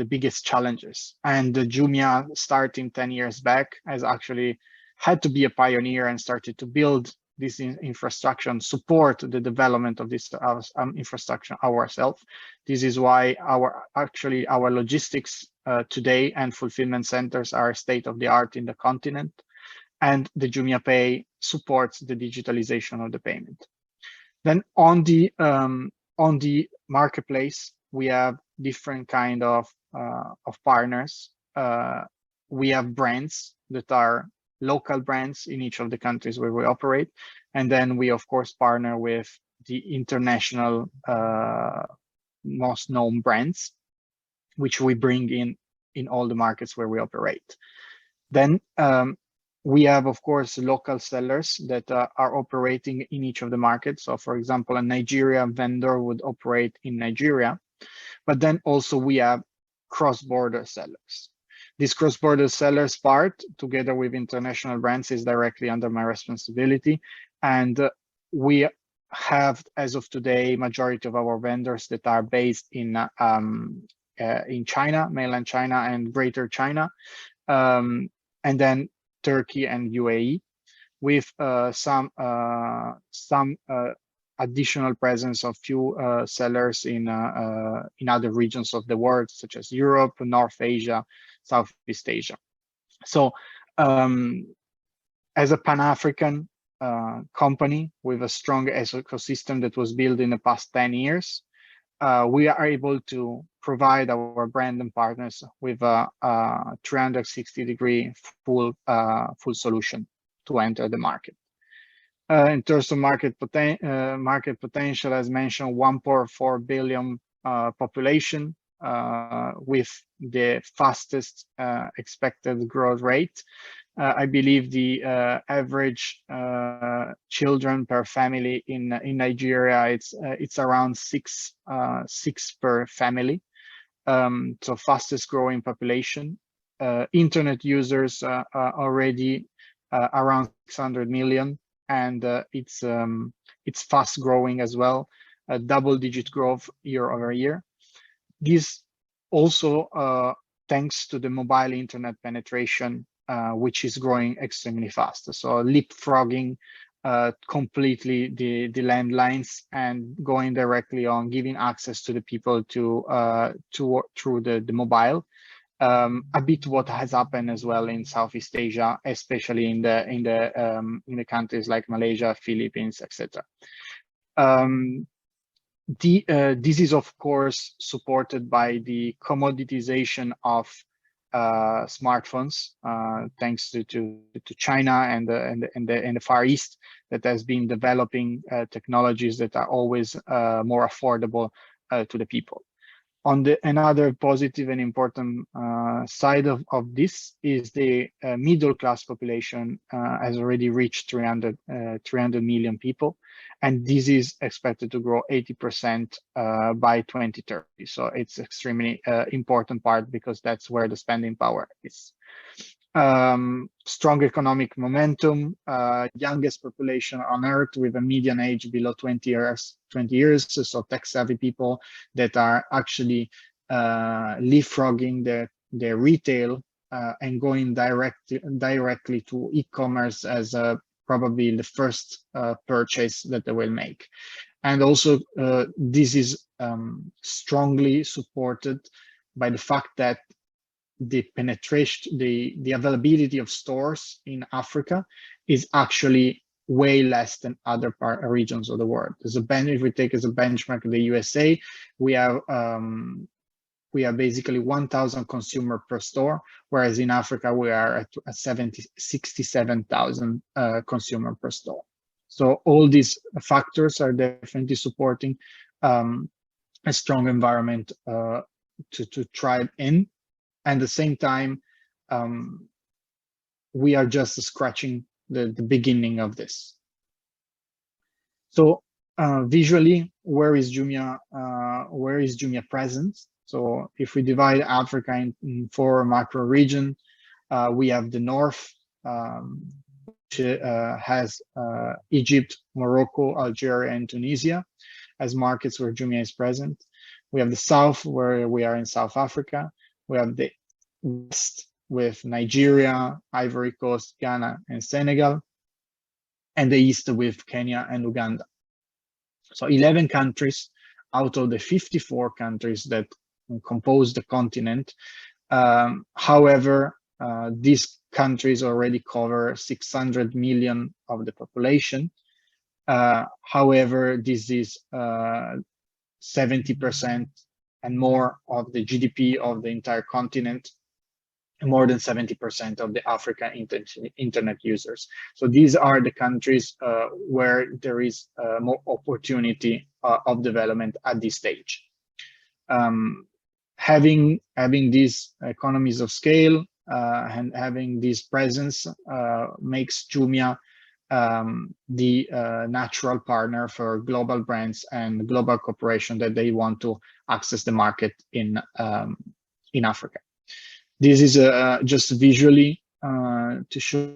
biggest challenges. And Jumia, starting 10 years back, has actually had to be a pioneer and started to build this infrastructure and support the development of this infrastructure ourselves. This is why our logistics today and fulfillment centers are state of the art in the continent, and the Jumia Pay supports the digitalization of the payment. Then on the marketplace, we have different kind of partners. We have brands that are local brands in each of the countries where we operate. And then we, of course, partner with the international most known brands, which we bring in all the markets where we operate. Then we have, of course, local sellers that are operating in each of the markets. So, for example, a Nigeria vendor would operate in Nigeria, but then also we have cross-border sellers. This cross-border sellers part, together with international brands, is directly under my responsibility. And we have, as of today, majority of our vendors that are based in China, mainland China and Greater China, and then Turkey and UAE, with some additional presence of few sellers in other regions of the world, such as Europe, North Asia, Southeast Asia. So as a Pan-African company with a strong ecosystem that was built in the past 10 years, we are able to provide our brand and partners with a 360-degree full solution to enter the market. In terms of market potential, as mentioned, 1.4 billion population with the fastest expected growth rate. I believe the average children per family in Nigeria, it's around six per family. So fastest growing population. Internet users are already around 600 million, and it's fast growing as well, a double-digit growth year over year. This also thanks to the mobile internet penetration, which is growing extremely fast. So leapfrogging completely the landlines and going directly on giving access to the people through the mobile. A bit what has happened as well in Southeast Asia, especially in the countries like Malaysia, Philippines, etc. This is, of course, supported by the commoditization of smartphones, thanks to China and the Far East, that has been developing technologies that are always more affordable to the people. Another positive and important side of this is the middle class population has already reached 300 million people, and this is expected to grow 80% by 2030. So it's extremely important part, because that's where the spending power is. Strong economic momentum, youngest population on earth with a median age below 20 years. So tech-savvy people that are actually leapfrogging their retail and going directly to e-commerce as probably the first purchase that they will make. And also this is strongly supported by the fact that the penetration, the availability of stores in Africa is actually way less than other regions of the world. If we take as a benchmark the USA, we have basically 1,000 consumer per store, whereas in Africa we are at 67,000 consumer per store. So all these factors are definitely supporting a strong environment to thrive in. And at the same time, we are just scratching the beginning of this. So visually, where is Jumia present? So if we divide Africa in 4 macro regions, we have the north, which has Egypt, Morocco, Algeria, and Tunisia as markets where Jumia is present. We have the south, where we are in South Africa. We have the west with Nigeria, Ivory Coast, Ghana, and Senegal, and the east with Kenya and Uganda. So 11 countries out of the 54 countries that compose the continent. However, these countries already cover 600 million of the population. However, this is 70% and more of the GDP of the entire continent, more than 70% of the African internet users. So these are the countries where there is more opportunity of development at this stage. Having these economies of scale and having this presence makes Jumia the natural partner for global brands and global corporations that they want to access the market in Africa. This is just visually to show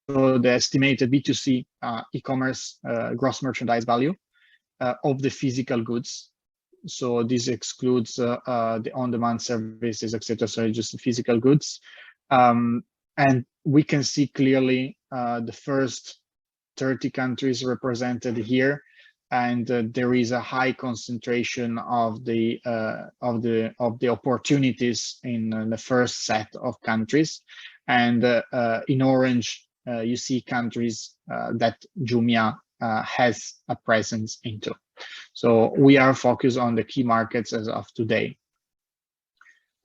the estimated B2C e-commerce gross merchandise value of the physical goods. So this excludes the on-demand services, etc. So just the physical goods. And we can see clearly the first 30 countries represented here, and there is a high concentration of the opportunities in the first set of countries. And in orange, you see countries that Jumia has a presence into. So we are focused on the key markets as of today.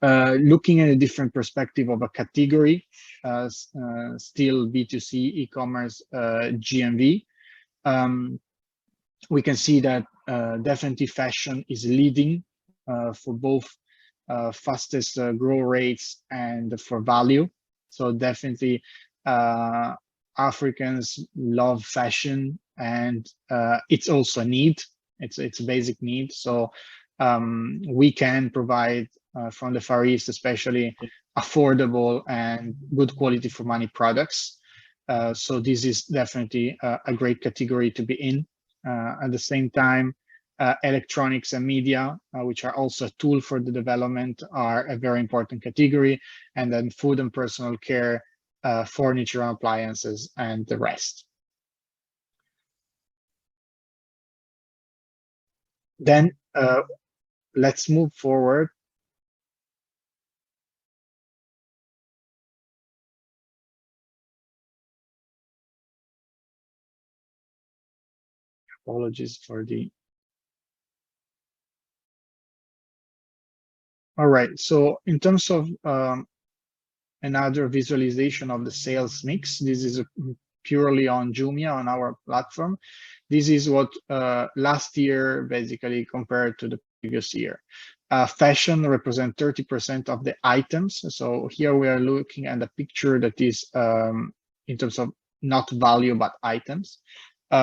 Looking at a different perspective of a category, still B2C e-commerce GMV, we can see that definitely fashion is leading for both fastest growth rates and for value. So definitely Africans love fashion, and it's also a need. It's a basic need. So we can provide from the Far East, especially affordable and good quality for money products. So this is definitely a great category to be in. At the same time, electronics and media, which are also a tool for the development, are a very important category. And then food and personal care, furniture and appliances, and the rest. Then let's move forward. Apologies for the. All right, so in terms of another visualization of the sales mix, this is purely on Jumia, on our platform. This is what last year basically compared to the previous year. Fashion represents 30% of the items. So here we are looking at a picture that is in terms of not value, but items.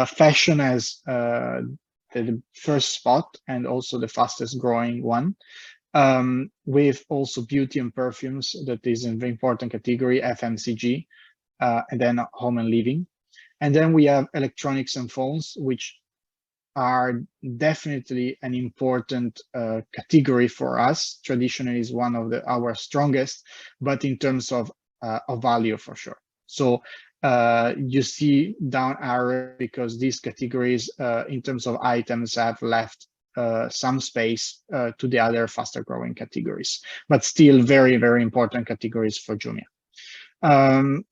Fashion has the first spot and also the fastest growing one, with also beauty and perfumes, that is an very important category, FMCG, and then home and living. And then we have electronics and phones, which are definitely an important category for us. Traditionally is one of our strongest, but in terms of value for sure. So you see down arrow because these categories in terms of items have left some space to the other faster growing categories, but still very, very important categories for Jumia.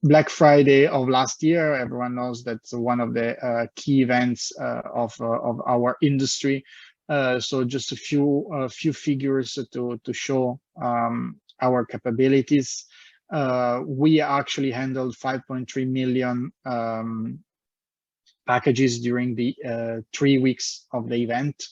Black Friday of last year, everyone knows that's one of the key events of our industry. So just a few figures to show our capabilities. We actually handled 5.3 million packages during the 3 weeks of the event.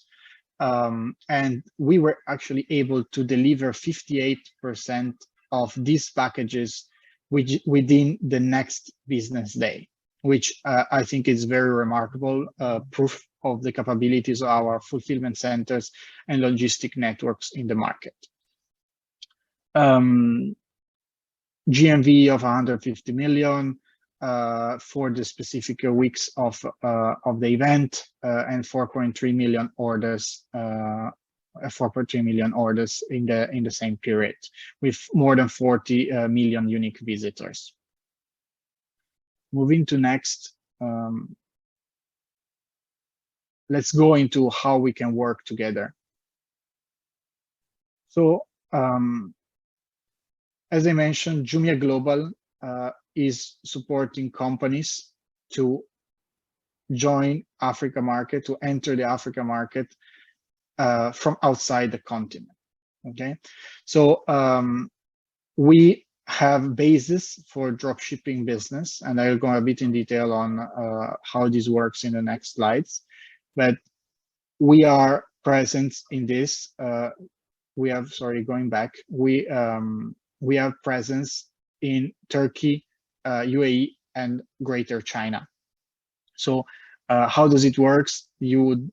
And we were actually able to deliver 58% of these packages within the next business day, which I think is very remarkable proof of the capabilities of our fulfillment centers and logistic networks in the market. GMV of 150 million for the specific weeks of the event, and 4.3 million orders. 4.3 million orders in the same period, with more than 40 million unique visitors. Moving to next, let's go into how we can work together. So, as I mentioned, Jumia Global is supporting companies to join Africa market, to enter the Africa market from outside the continent. Okay, so we have basis for dropshipping business, and I'll go a bit in detail on how this works in the next slides. But we are present in this. We have, sorry, going back. We have presence in Turkey, UAE, and Greater China. So how does it work? You would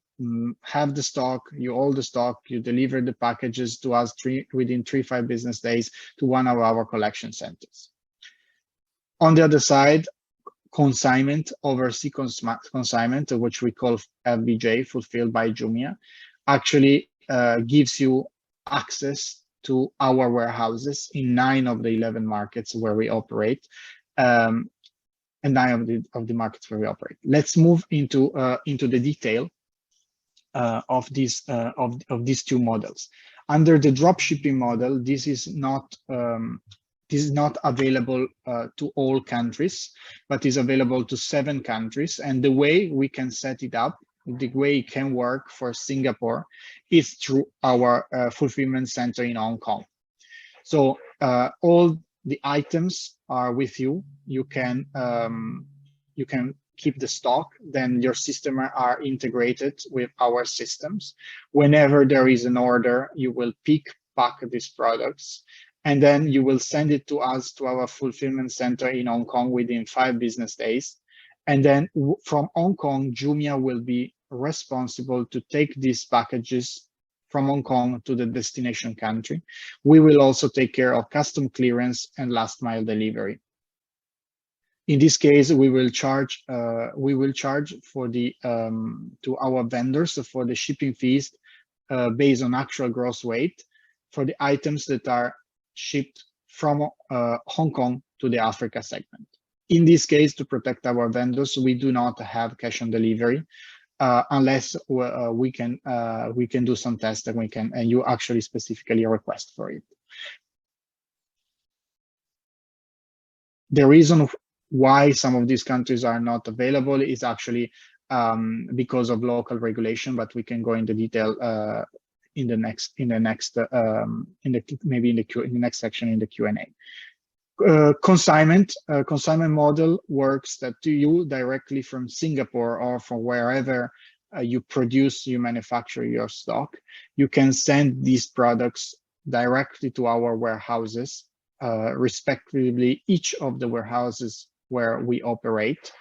have the stock, you hold the stock, you deliver the packages to us within 3-5 business days to one of our collection centers. On the other side, consignment, overseas consignment, which we call FBJ, fulfilled by Jumia, actually gives you access to our warehouses in 9 of the 11 markets where we operate, and 9 of the markets where we operate. Let's move into the detail of these 2 models. Under the dropshipping model, this is not available to all countries, but is available to 7 countries. And the way we can set it up, the way it can work for Singapore, is through our fulfillment center in Hong Kong. So all the items are with you. You can keep the stock, then your system are integrated with our systems. Whenever there is an order, you will pack these products, and then you will send it to us, to our fulfillment center in Hong Kong within 5 business days. And then from Hong Kong, Jumia will be responsible to take these packages from Hong Kong to the destination country. We will also take care of custom clearance and last mile delivery. In this case, we will charge for the to our vendors for the shipping fees based on actual gross weight for the items that are shipped from Hong Kong to the Africa segment. In this case, to protect our vendors, we do not have cash on delivery unless we can do some tests and you actually specifically request for it. The reason why some of these countries are not available is actually because of local regulation, but we can go into detail in the next section in the Q&A. Consignment model works that you directly from Singapore or from wherever you manufacture your stock, you can send these products directly to our warehouses, respectively each of the warehouses where we operate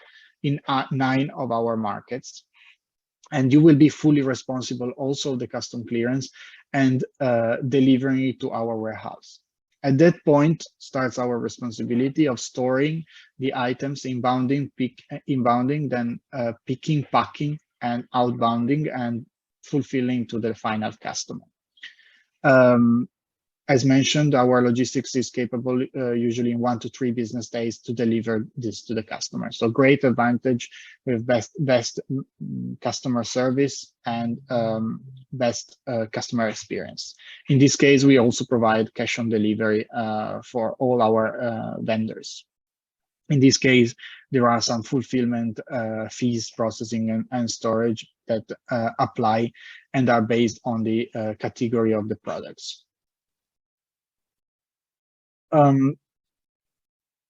in 9 of our markets. And you will be fully responsible also the custom clearance and delivering it to our warehouse. At that point starts our responsibility of storing the items, inbounding, then picking, packing, and outbounding and fulfilling to the final customer. As mentioned, our logistics is capable usually in 1 to 3 business days to deliver this to the customer. So great advantage with best customer service and best customer experience. In this case, we also provide cash on delivery for all our vendors. In this case, there are some fulfillment fees, processing and storage that apply and are based on the category of the products.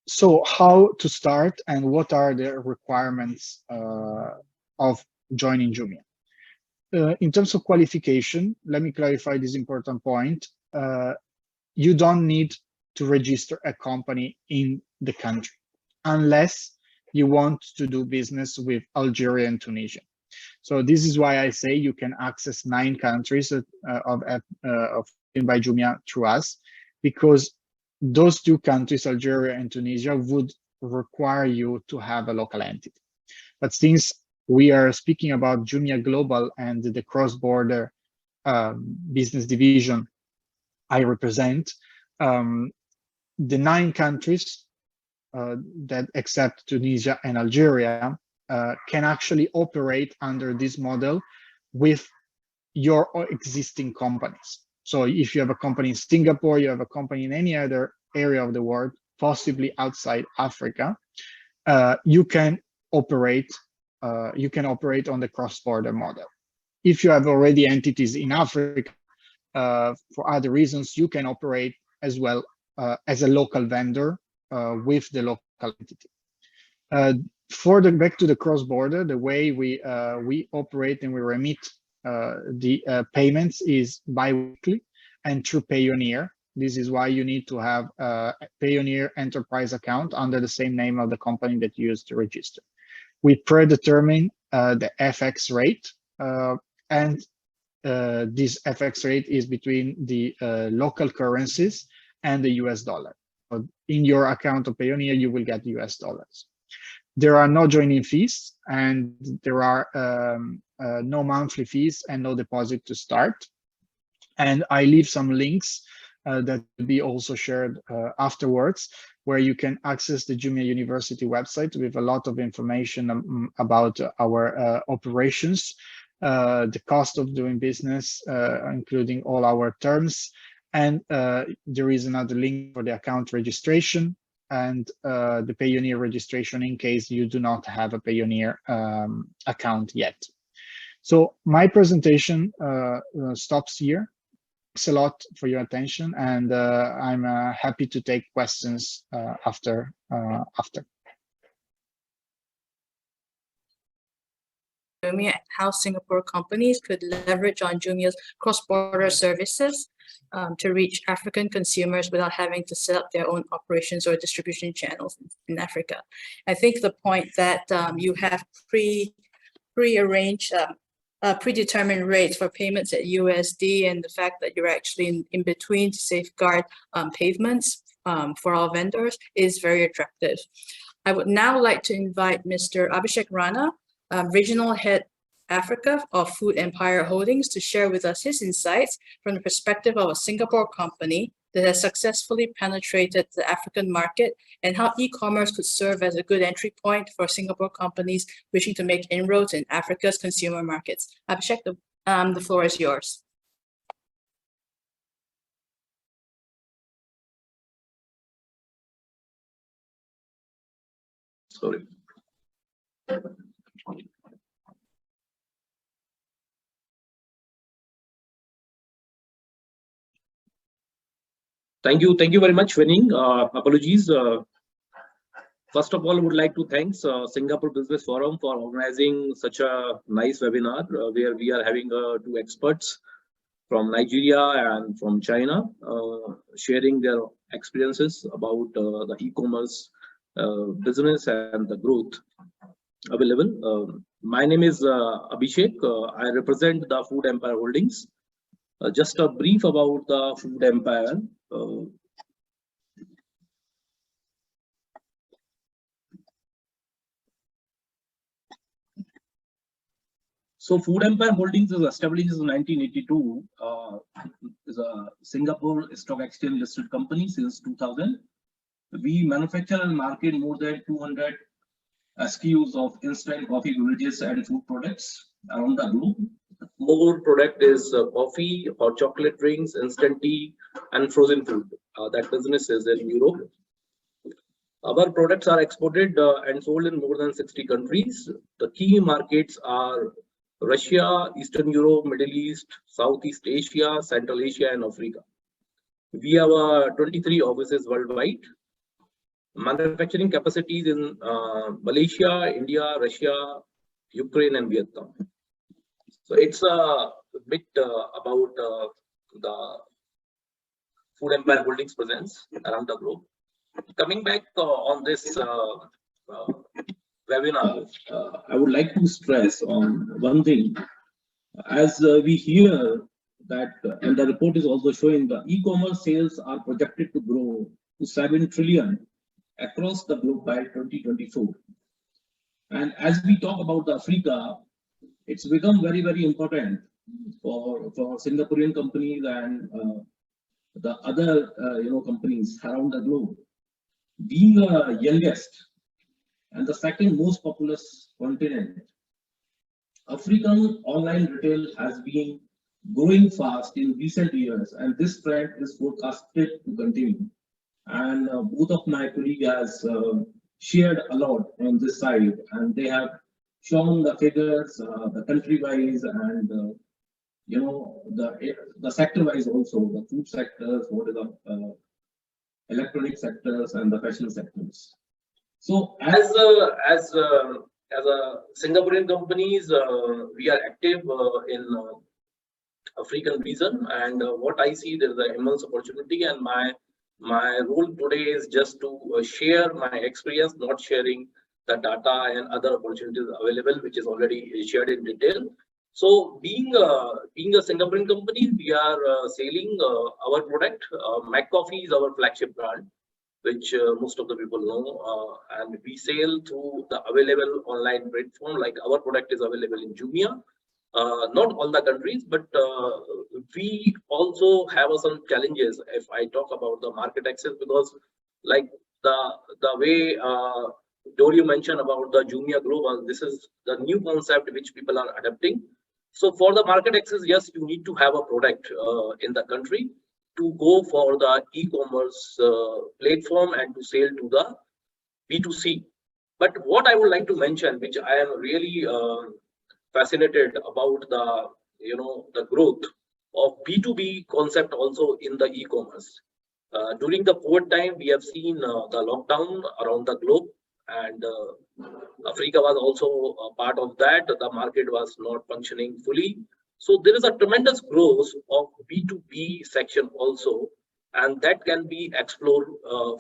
So how to start and what are the requirements of joining Jumia? In terms of qualification, let me clarify this important point. You don't need to register a company in the country unless you want to do business with Algeria and Tunisia. So this is why I say you can access 9 countries of by Jumia through us, because those 2 countries, Algeria and Tunisia, would require you to have a local entity. But since we are speaking about Jumia Global and the cross-border business division I represent, the 9 countries that except Tunisia and Algeria can actually operate under this model with your existing companies. So if you have a company in Singapore, you have a company in any other area of the world, possibly outside Africa, you can operate on the cross-border model. If you have already entities in Africa, for other reasons, you can operate as well as a local vendor with the local entity. Back to the cross-border, the way we operate and we remit the payments is bi-weekly and through Payoneer. This is why you need to have a Payoneer enterprise account under the same name of the company that you use to register. We predetermine the FX rate, and this FX rate is between the local currencies and the US dollar. In your account of Payoneer, you will get US dollars. There are no joining fees, and there are no monthly fees and no deposit to start. And I leave some links that will be also shared afterwards, where you can access the Jumia University website with a lot of information about our operations, the cost of doing business, including all our terms. And there is another link for the account registration and the Payoneer registration in case you do not have a Payoneer account yet. So my presentation stops here. Thanks a lot for your attention, and I'm happy to take questions after. Jumia, how Singapore companies could leverage on Jumia's cross-border services to reach African consumers without having to set up their own operations or distribution channels in Africa. I think the point that you have prearranged, predetermined rates for payments at USD, and the fact that you're actually in between to safeguard payments for our vendors is very attractive. I would now like to invite Mr. Abhishek Rana, Regional Head Africa of Food Empire Holdings, to share with us his insights from the perspective of a Singapore company that has successfully penetrated the African market, and how e-commerce could serve as a good entry point for Singapore companies wishing to make inroads in Africa's consumer markets. Abhishek, the floor is yours. Sorry. Thank you very much, Winning. Apologies. First of all, I would like to thank Singapore Business Forum for organizing such a nice webinar where we are having 2 experts from Nigeria and from China sharing their experiences about the e-commerce business and the growth available. My name is Abhishek. I represent the Food Empire Holdings. Just a brief about the Food Empire. So Food Empire Holdings is established in 1982. Is a Singapore Stock Exchange listed company since 2000. We manufacture and market more than 200 SKUs of instant coffee beverages and food products around the globe. More product is coffee, hot chocolate drinks, instant tea, and frozen food. That business is in Europe. Our products are exported and sold in more than 60 countries. The key markets are Russia, Eastern Europe, Middle East, Southeast Asia, Central Asia, and Africa. We have 23 offices worldwide. Manufacturing capacities in Malaysia, India, Russia, Ukraine, and Vietnam. So it's a bit about the Food Empire Holdings presence around the globe. Coming back on this webinar, I would like to stress on one thing. As we hear that, and the report is also showing, the e-commerce sales are projected to grow to 7 trillion across the globe by 2024. And as we talk about Africa, it's become very, very important for Singaporean companies and the other companies around the globe. Being the youngest and the second most populous continent, African online retail has been growing fast in recent years, and this trend is forecasted to continue. And both of my colleagues has shared a lot on this side, and they have shown the figures, the country-wise, and the sector-wise also, the food sectors, what is the electronic sectors, and the fashion sectors. So as a Singaporean companies, we are active in African region, and what I see, there is an immense opportunity, and my role today is just to share my experience, not sharing the data and other opportunities available, which is already shared in detail. So being a Singaporean company, we are selling our product. McCoffee is our flagship brand, which most of the people know, and we sell through the available online platform. Like our product is available in Jumia, not all the countries, but we also have some challenges if I talk about the market access, because like the way Dorio mentioned about the Jumia Global, this is the new concept which people are adapting. So for the market access, yes, you need to have a product in the country to go for the e-commerce platform and to sell to the B2C. But what I would like to mention, which I am really fascinated about, the growth of B2B concept also in the e-commerce. During the COVID time, we have seen the lockdown around the globe, and Africa was also a part of that. The market was not functioning fully. So there is a tremendous growth of B2B section also, and that can be explored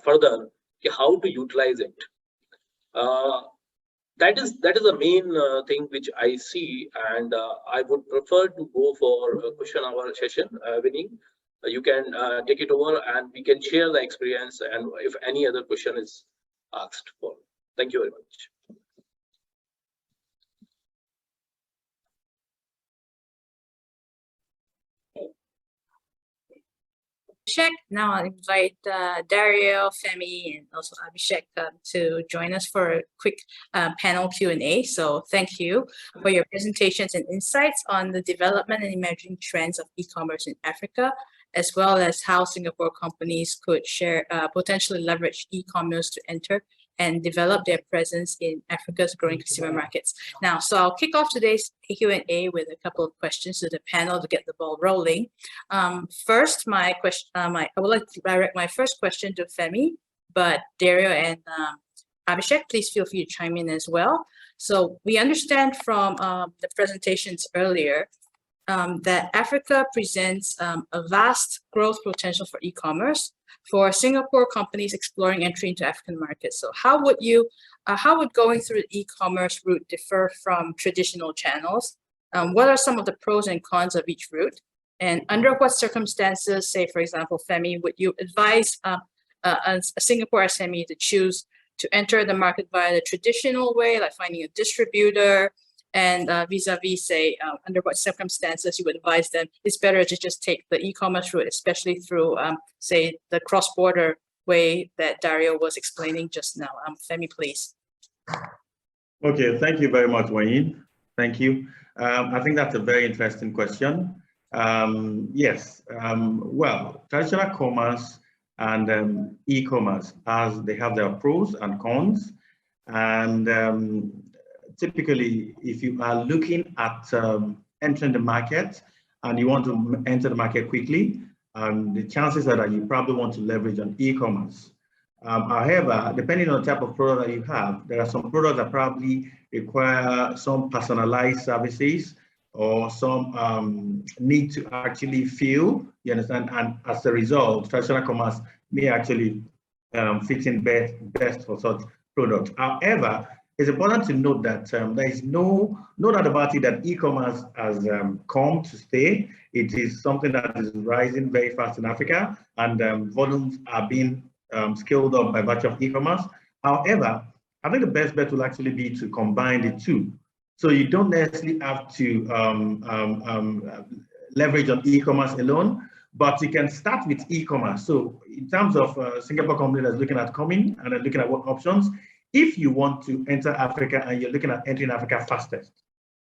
further, how to utilize it. That is the main thing which I see, and I would prefer to go for a question hour session. Winnie, you can take it over, and we can share the experience, and if any other question is asked for. Thank you very much. Abhishek. Now I'll invite Dario, Femi, and also Abhishek to join us for a quick panel Q&A. So thank you for your presentations and insights on the development and emerging trends of e-commerce in Africa, as well as how Singapore companies could share, potentially leverage e-commerce to enter and develop their presence in Africa's growing consumer markets. Now, so I'll kick off today's Q&A with a couple of questions to the panel to get the ball rolling. First, I would like to direct my first question to Femi, but Dario and Abhishek, please feel free to chime in as well. So we understand from the presentations earlier that Africa presents a vast growth potential for e-commerce for Singapore companies exploring entry into African markets. So how would going through the e-commerce route differ from traditional channels? What are some of the pros and cons of each route? And under what circumstances, say for example, Femi, would you advise a Singapore SME to choose to enter the market via the traditional way, like finding a distributor And vis-a-vis, say, under what circumstances you would advise them, it's better to just take the e-commerce route, especially through, say, the cross-border way that Dario was explaining just now. Femi, please. Okay, thank you very much, Wayne. Thank you. I think that's a very interesting question. Yes, well, traditional commerce and e-commerce, as they have their pros and cons. And typically, if you are looking at entering the market and you want to enter the market quickly, the chances are that you probably want to leverage on e-commerce. However, depending on the type of product that you have, there are some products that probably require some personalized services or some need to actually feel, you understand, and as a result, traditional commerce may actually fit in best for such products. However, it's important to note that there is no doubt about it that e-commerce has come to stay. It is something that is rising very fast in Africa, and volumes are being scaled up by virtue of e-commerce. However, I think the best bet will actually be to combine the two. So you don't necessarily have to leverage on e-commerce alone, but you can start with e-commerce. So in terms of Singapore company that's looking at coming and looking at what options, if you want to enter Africa and you're looking at entering Africa fastest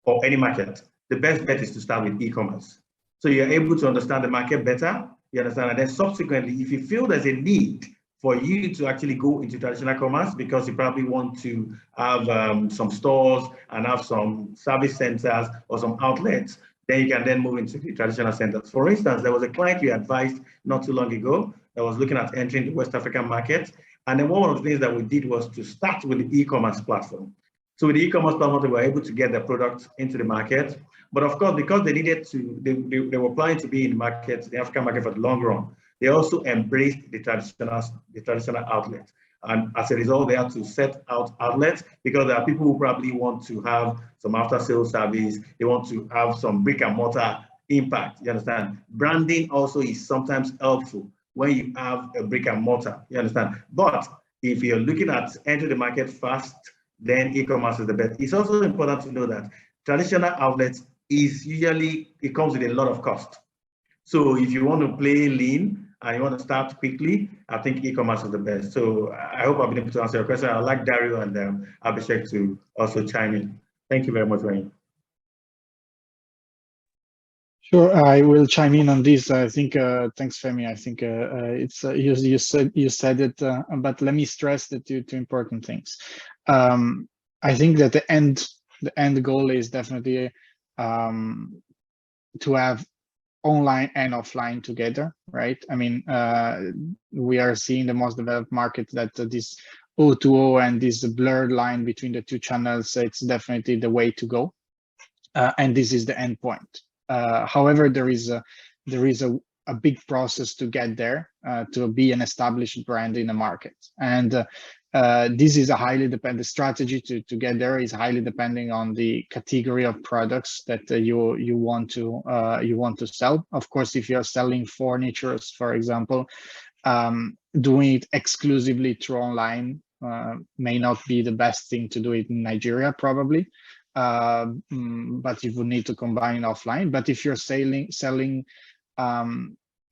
or any market, the best bet is to start with e-commerce. So you're able to understand the market better, you understand, and then subsequently, if you feel there's a need for you to actually go into traditional commerce because you probably want to have some stores and have some service centers or some outlets, then you can then move into the traditional centers. For instance, there was a client we advised not too long ago that was looking at entering the West African market. And then one of the things that we did was to start with the e-commerce platform. So with the e-commerce platform, they were able to get their products into the market. But of course, because they needed to, they were planning to be in the market, the African market for the long run, they also embraced the traditional outlet. And as a result, they had to set out outlets because there are people who probably want to have some after-sales service. They want to have some brick and mortar impact, you understand? Branding also is sometimes helpful when you have a brick and mortar, you understand? But if you're looking at enter the market fast, then e-commerce is the best. It's also important to know that traditional outlets is usually, it comes with a lot of cost. So if you want to play lean and you want to start quickly, I think e-commerce is the best. So I hope I've been able to answer your question. I'd like Dario and Abhishek to also chime in. Thank you very much, Wayne. Sure, I will chime in on this. I think thanks, Femi. I think it's you said it, but let me stress the two important things. I think that the end goal is definitely to have online and offline together, right? I mean, we are seeing the most developed market that this O2O and this blurred line between the two channels, it's definitely the way to go, and this is the end point. However, there is a big process to get there, to be an established brand in the market, and this is a highly dependent strategy to get there is highly depending on the category of products that you want to sell. Of course, if you're selling furniture, for example, doing it exclusively through online may not be the best thing to do it in Nigeria, probably. But you would need to combine offline. But if you're selling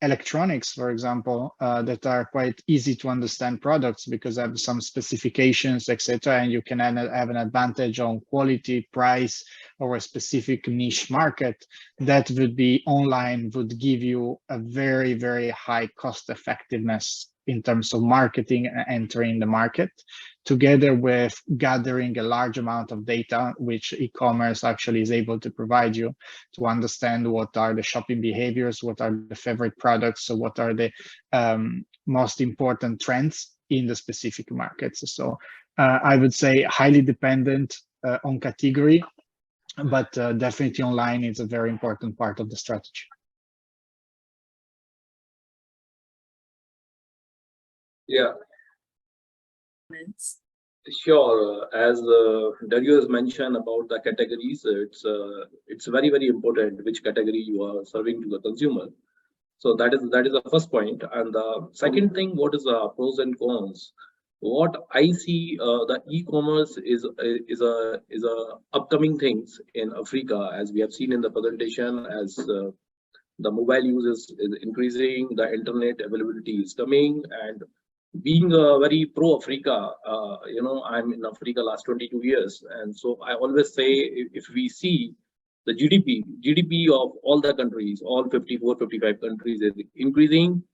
electronics, for example, that are quite easy to understand products because they have some specifications, etc., and you can have an advantage on quality, price, or a specific niche market, that would be online, would give you a very, very high cost effectiveness in terms of marketing and entering the market, together with gathering a large amount of data, which e-commerce actually is able to provide you to understand what are the shopping behaviors, what are the favorite products, so what are the most important trends in the specific markets. So I would say highly dependent on category, but definitely online is a very important part of the strategy. Yeah. Sure. As Dario has mentioned about the categories, it's very, very important which category you are serving to the consumer. So that is the first point. And the second thing, what is the pros and cons? what I see, the e-commerce is a upcoming things in Africa, as we have seen in the presentation, as the mobile use is increasing, the internet availability is coming, and being very pro Africa, I'm in Africa last 22 years, and so I always say, if we see the GDP of all the countries, all 54, 55 countries is increasing.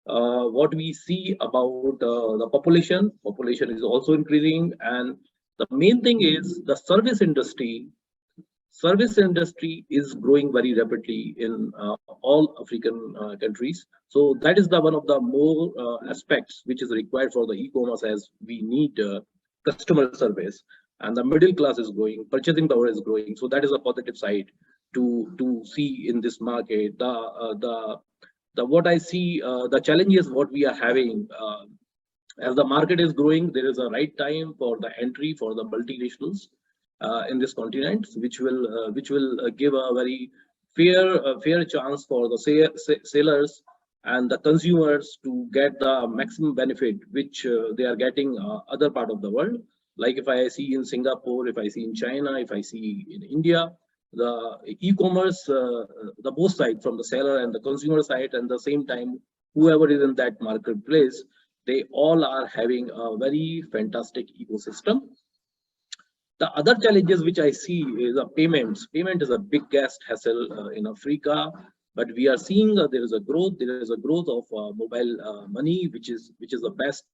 What we see about the population is also increasing, and the main thing is the service industry is growing very rapidly in all African countries. So that is the one of the more aspects which is required for the e-commerce, as we need customer service, and the middle class is growing, purchasing power is growing. So that is a positive side to see in this market. The what I see, the challenges what we are having, as the market is growing, there is a right time for the entry for the multinationals in this continent, which will give a very fair chance for the sellers and the consumers to get the maximum benefit which they are getting other part of the world. Like if I see in Singapore, if I see in China, if I see in India, the e-commerce, the both side, from the seller and the consumer side, and the same time whoever is in that marketplace, they all are having a very fantastic ecosystem. The other challenges which I see is the payments. Payment is a big gas hassle in Africa, but we are seeing there is a growth. There is a growth of mobile money, which is the best,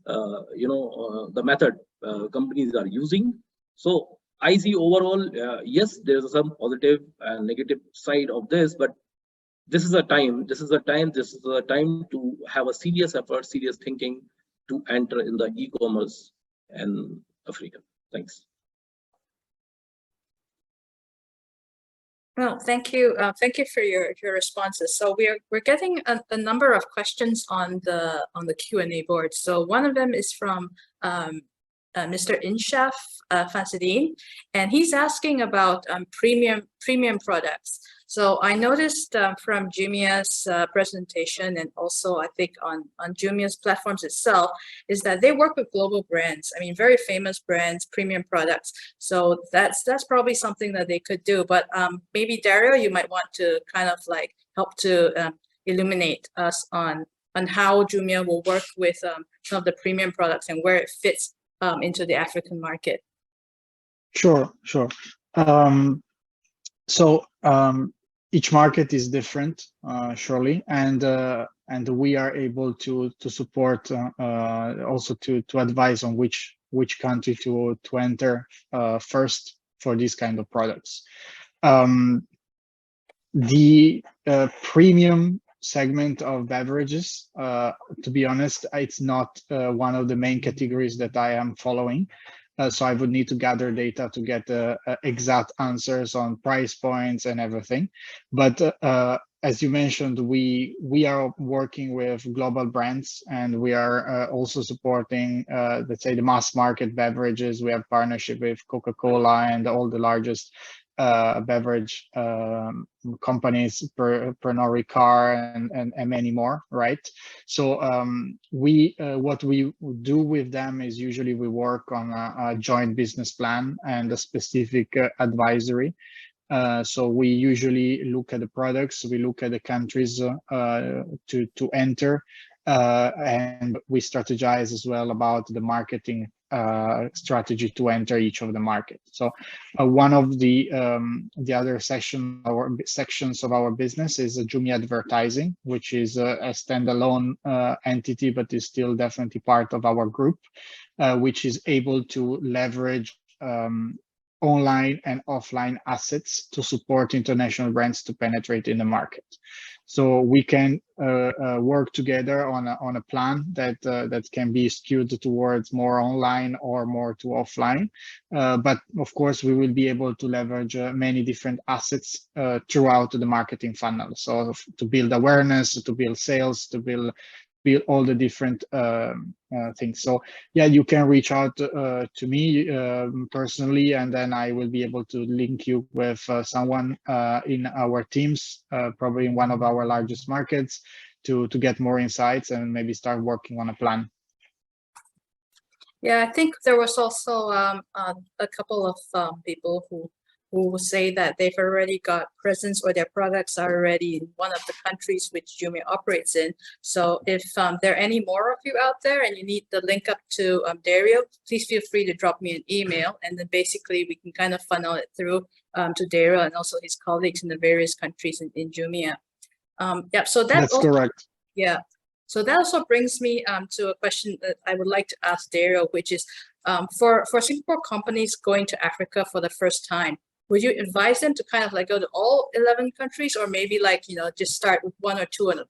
the method companies are using. So I see overall, yes, there is some positive and negative side of this, but this is a time to have a serious effort, serious thinking to enter in the e-commerce in Africa. Thanks. Well, thank you. Thank you for your responses. So we're getting a number of questions on the Q&A board. So one of them is from Mr. Inshaf Fasidin, and he's asking about premium products. So I noticed from Jumia's presentation, and also I think on Jumia's platforms itself, is that they work with global brands. I mean, very famous brands, premium products. So that's probably something that they could do. But maybe Dario, you might want to kind of like help to illuminate us on how Jumia will work with some of the premium products and where it fits into the African market. Sure. Each market is different, surely, and we are able to support also to advise on which country to enter first for these kind of products. The premium segment of beverages, to be honest, it's not one of the main categories that I am following. So I would need to gather data to get exact answers on price points and everything. But as you mentioned, we are working with global brands, and we are also supporting, let's say, the mass market beverages. We have partnership with Coca-Cola and all the largest beverage companies, Pernod Ricard and many more, right? So what we do with them is usually we work on a joint business plan and a specific advisory. So we usually look at the products, we look at the countries to enter, and we strategize as well about the marketing strategy to enter each of the markets. So one of the other sections of our business is Jumia Advertising, which is a standalone entity, but is still definitely part of our group, which is able to leverage online and offline assets to support international brands to penetrate in the market. So we can work together on a plan that can be skewed towards more online or more to offline. But of course, we will be able to leverage many different assets throughout the marketing funnel. So to build awareness, to build sales, to build all the different things. So yeah, you can reach out to me personally, and then I will be able to link you with someone in our teams, probably in one of our largest markets, to get more insights and maybe start working on a plan. Yeah, I think there was also a couple of people who say that they've already got presence or their products are already in one of the countries which Jumia operates in. So if there are any more of you out there and you need the link up to Dario, please feel free to drop me an email, and then basically we can kind of funnel it through to Dario and also his colleagues in the various countries in Jumia. Yeah, so That's correct. Yeah. So that also brings me to a question that I would like to ask Dario, which is for Singapore companies going to Africa for the first time, would you advise them to kind of like go to all 11 countries, or maybe like, just start with one or two, and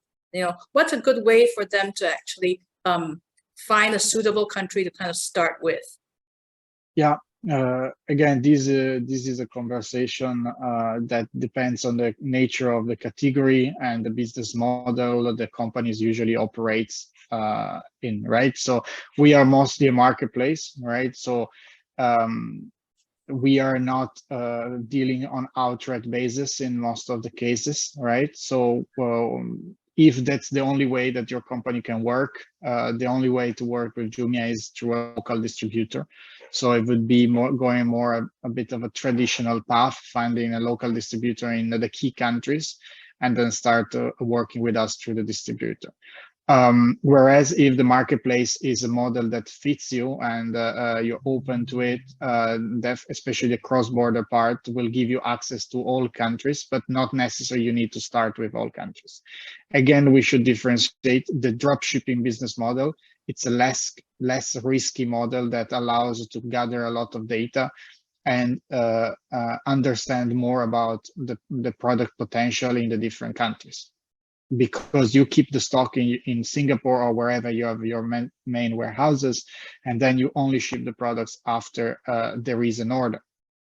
what's a good way for them to actually find a suitable country to kind of start with? Yeah. Again, this is a conversation that depends on the nature of the category and the business model that the companies usually operates in, right? So we are mostly a marketplace, right? So we are not dealing on outright basis in most of the cases, right? So if that's the only way that your company can work, the only way to work with Jumia is through a local distributor. So it would be going a bit of a traditional path, finding a local distributor in the key countries, and then start working with us through the distributor. Whereas if the marketplace is a model that fits you and you're open to it, especially the cross-border part will give you access to all countries, but not necessarily you need to start with all countries. Again, we should differentiate the dropshipping business model. It's a less risky model that allows you to gather a lot of data and understand more about the product potential in the different countries, because you keep the stock in Singapore or wherever you have your main warehouses, and then you only ship the products after there is an order.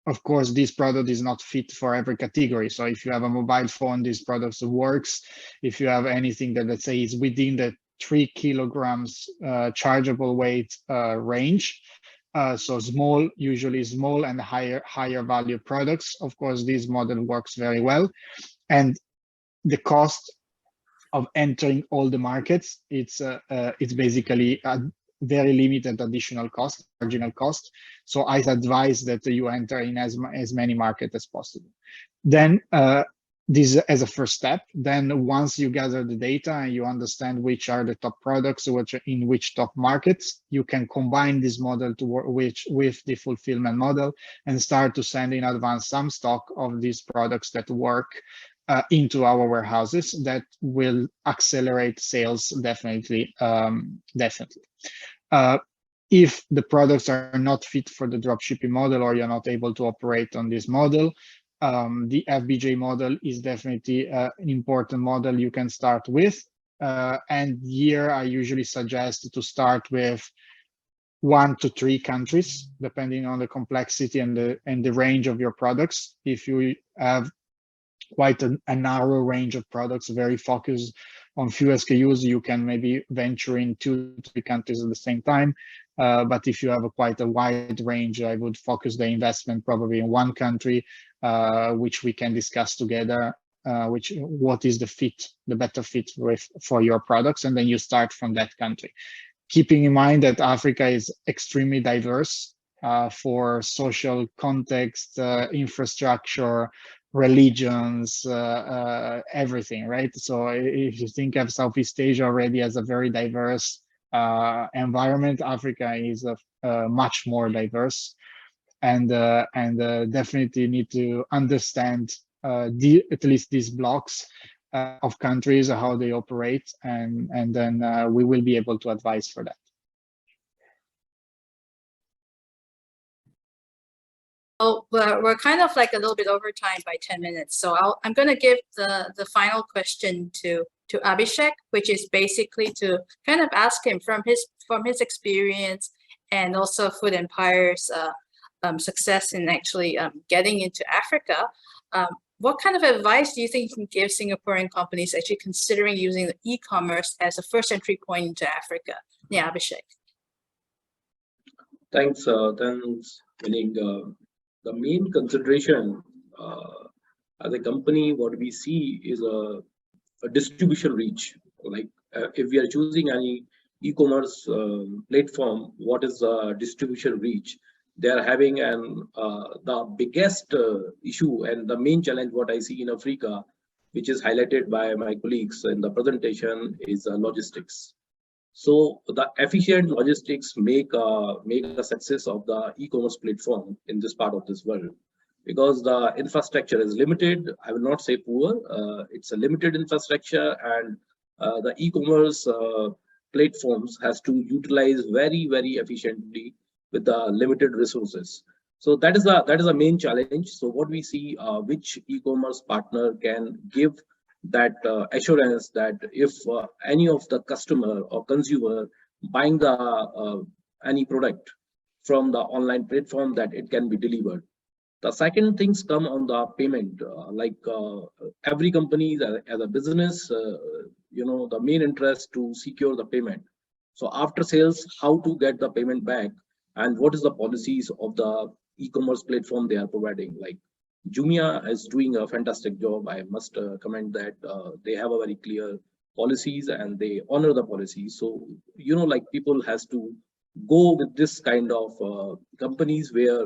Of course, this product is not fit for every category. So if you have a mobile phone, this product works. If you have anything that, let's say, is within the 3 kilograms chargeable weight range, so small, usually small and higher value products, of course, this model works very well. And the cost of entering all the markets, it's basically a very limited additional cost, marginal cost. So I advise that you enter in as many markets as possible. Then this as a first step. Then once you gather the data and you understand which are the top products, which are in which top markets, you can combine this model to work with the fulfillment model and start to send in advance some stock of these products that work into our warehouses. That will accelerate sales definitely. If the products are not fit for the dropshipping model, or you're not able to operate on this model, the FBJ model is definitely an important model you can start with. And here I usually suggest to start with 1 to 3 countries, depending on the complexity and the range of your products. If you have quite a narrow range of products, very focused on few SKUs, you can maybe venture in 2 to 3 countries at the same time. But if you have quite a wide range, I would focus the investment probably in 1 country, which we can discuss together, what is the better fit for your products, and then you start from that country. Keeping in mind that Africa is extremely diverse for social context, infrastructure, religions, everything, right? So if you think of Southeast Asia already as a very diverse environment, Africa is much more diverse, and definitely need to understand at least these blocks of countries, how they operate, and then we will be able to advise for that. Oh, we're kind of like a little bit over time by 10 minutes. So I'm going to give the final question to Abhishek, which is basically to kind of ask him from his experience and also Food Empire's success in actually getting into Africa. What kind of advice do you think you can give Singaporean companies actually considering using the e-commerce as a first entry point into Africa? Yeah, Abhishek. Thanks, Winning. The main consideration as a company, what we see is a distribution reach. Like if we are choosing any e-commerce platform, what is the distribution reach. They are having the biggest issue and the main challenge what I see in Africa, which is highlighted by my colleagues in the presentation, is logistics. So the efficient logistics make a success of the e-commerce platform in this part of this world, because the infrastructure is limited. I will not say poor, it's a limited infrastructure, and the e-commerce platforms has to utilize very efficiently with the limited resources. So that is the main challenge. So what we see, which e-commerce partner can give that assurance that if any of the customer or consumer buying the any product from the online platform, that it can be delivered. The second things come on the payment, every company as a business, the main interest to secure the payment. So after sales, how to get the payment back, and what is the policies of the e-commerce platform they are providing. Like Jumia is doing a fantastic job. I must comment that they have a very clear policies and they honor the policies. So people has to go with this kind of companies where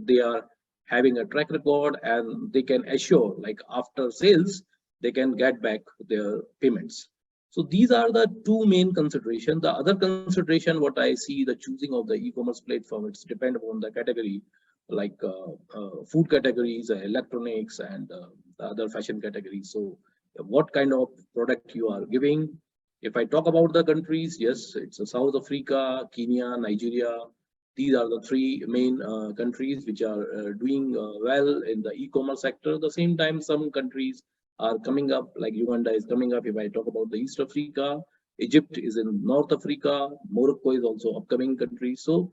they are having a track record and they can assure, like after sales, they can get back their payments. So these are the two main considerations. The other consideration, what I see, the choosing of the e-commerce platform, it's depend upon the category, like food categories, electronics, and the other fashion categories. So what kind of product you are giving. If I talk about the countries, yes, it's South Africa, Kenya, Nigeria. These are the three main countries which are doing well in the e-commerce sector. At the same time, some countries are coming up, like Uganda is coming up. If I talk about the East Africa, Egypt is in North Africa, Morocco is also upcoming country. So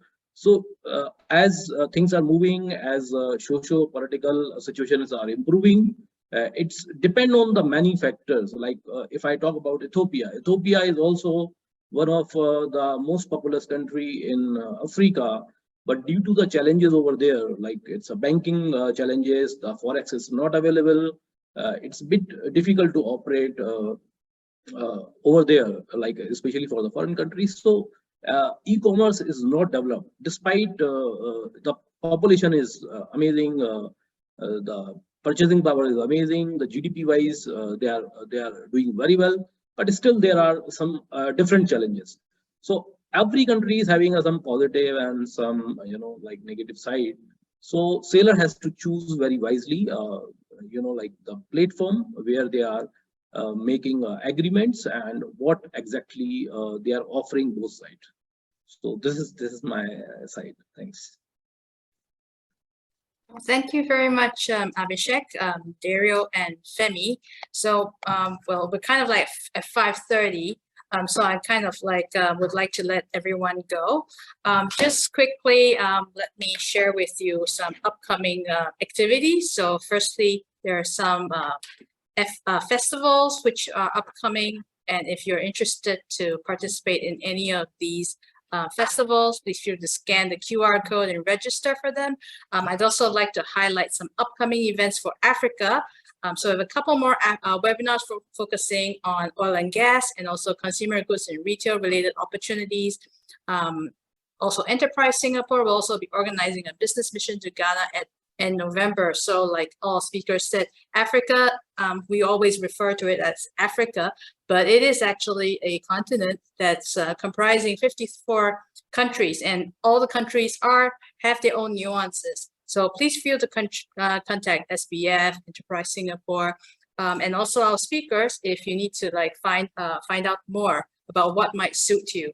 as things are moving, as socio-political situations are improving, it's depend on the many factors. Like if I talk about Ethiopia is also one of the most populous country in Africa, but due to the challenges over there, like it's a banking challenges, the forex is not available. It's a bit difficult to operate over there, like especially for the foreign countries. So e-commerce is not developed, despite the population is amazing, the purchasing power is amazing, the GDP wise they are doing very well, but still there are some different challenges. So every country is having some positive and some like negative side. So seller has to choose very wisely, like the platform where they are making agreements and what exactly they are offering both sides. So this is my side. Thanks. Thank you very much, Abhishek, Dario, and Femi. So, well, we're kind of like at 5:30. So I kind of like would like to let everyone go. Just quickly, let me share with you some upcoming activities. So firstly, there are some festivals which are upcoming. And if you're interested to participate in any of these festivals, please feel free to scan the QR code and register for them. I'd also like to highlight some upcoming events for Africa. So we have a couple more webinars focusing on oil and gas and also consumer goods and retail related opportunities. Also Enterprise Singapore will also be organizing a business mission to Ghana in November. So like all speakers said, Africa, we always refer to it as Africa, but it is actually a continent that's comprising 54 countries, and all the countries have their own nuances. So please feel to contact SBF, Enterprise Singapore, and also our speakers if you need to like find out more about what might suit you.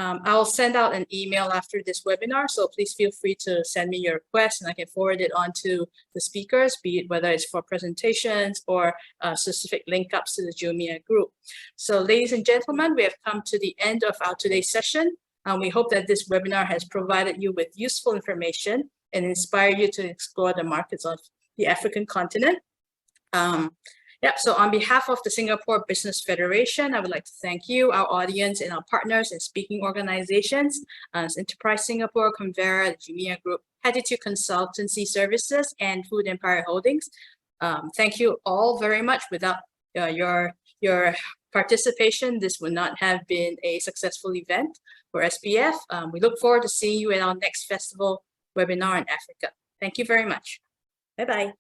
I'll send out an email after this webinar, so please feel free to send me your request and I can forward it on to the speakers, be it whether it's for presentations or specific link ups to the Jumia group. So ladies and gentlemen, we have come to the end of our today's session. We hope that this webinar has provided you with useful information and inspire you to explore the markets of the African continent. So on behalf of the Singapore Business Federation, I would like to thank you, our audience, and our partners and speaking organizations, Enterprise Singapore, Convera, the Jumia Group, Attitude Consultancy Services, and Food Empire Holdings. Thank you all very much. Without your participation, this would not have been a successful event for SPF. We look forward to seeing you at our next festival webinar in Africa. Thank you very much. Bye-bye.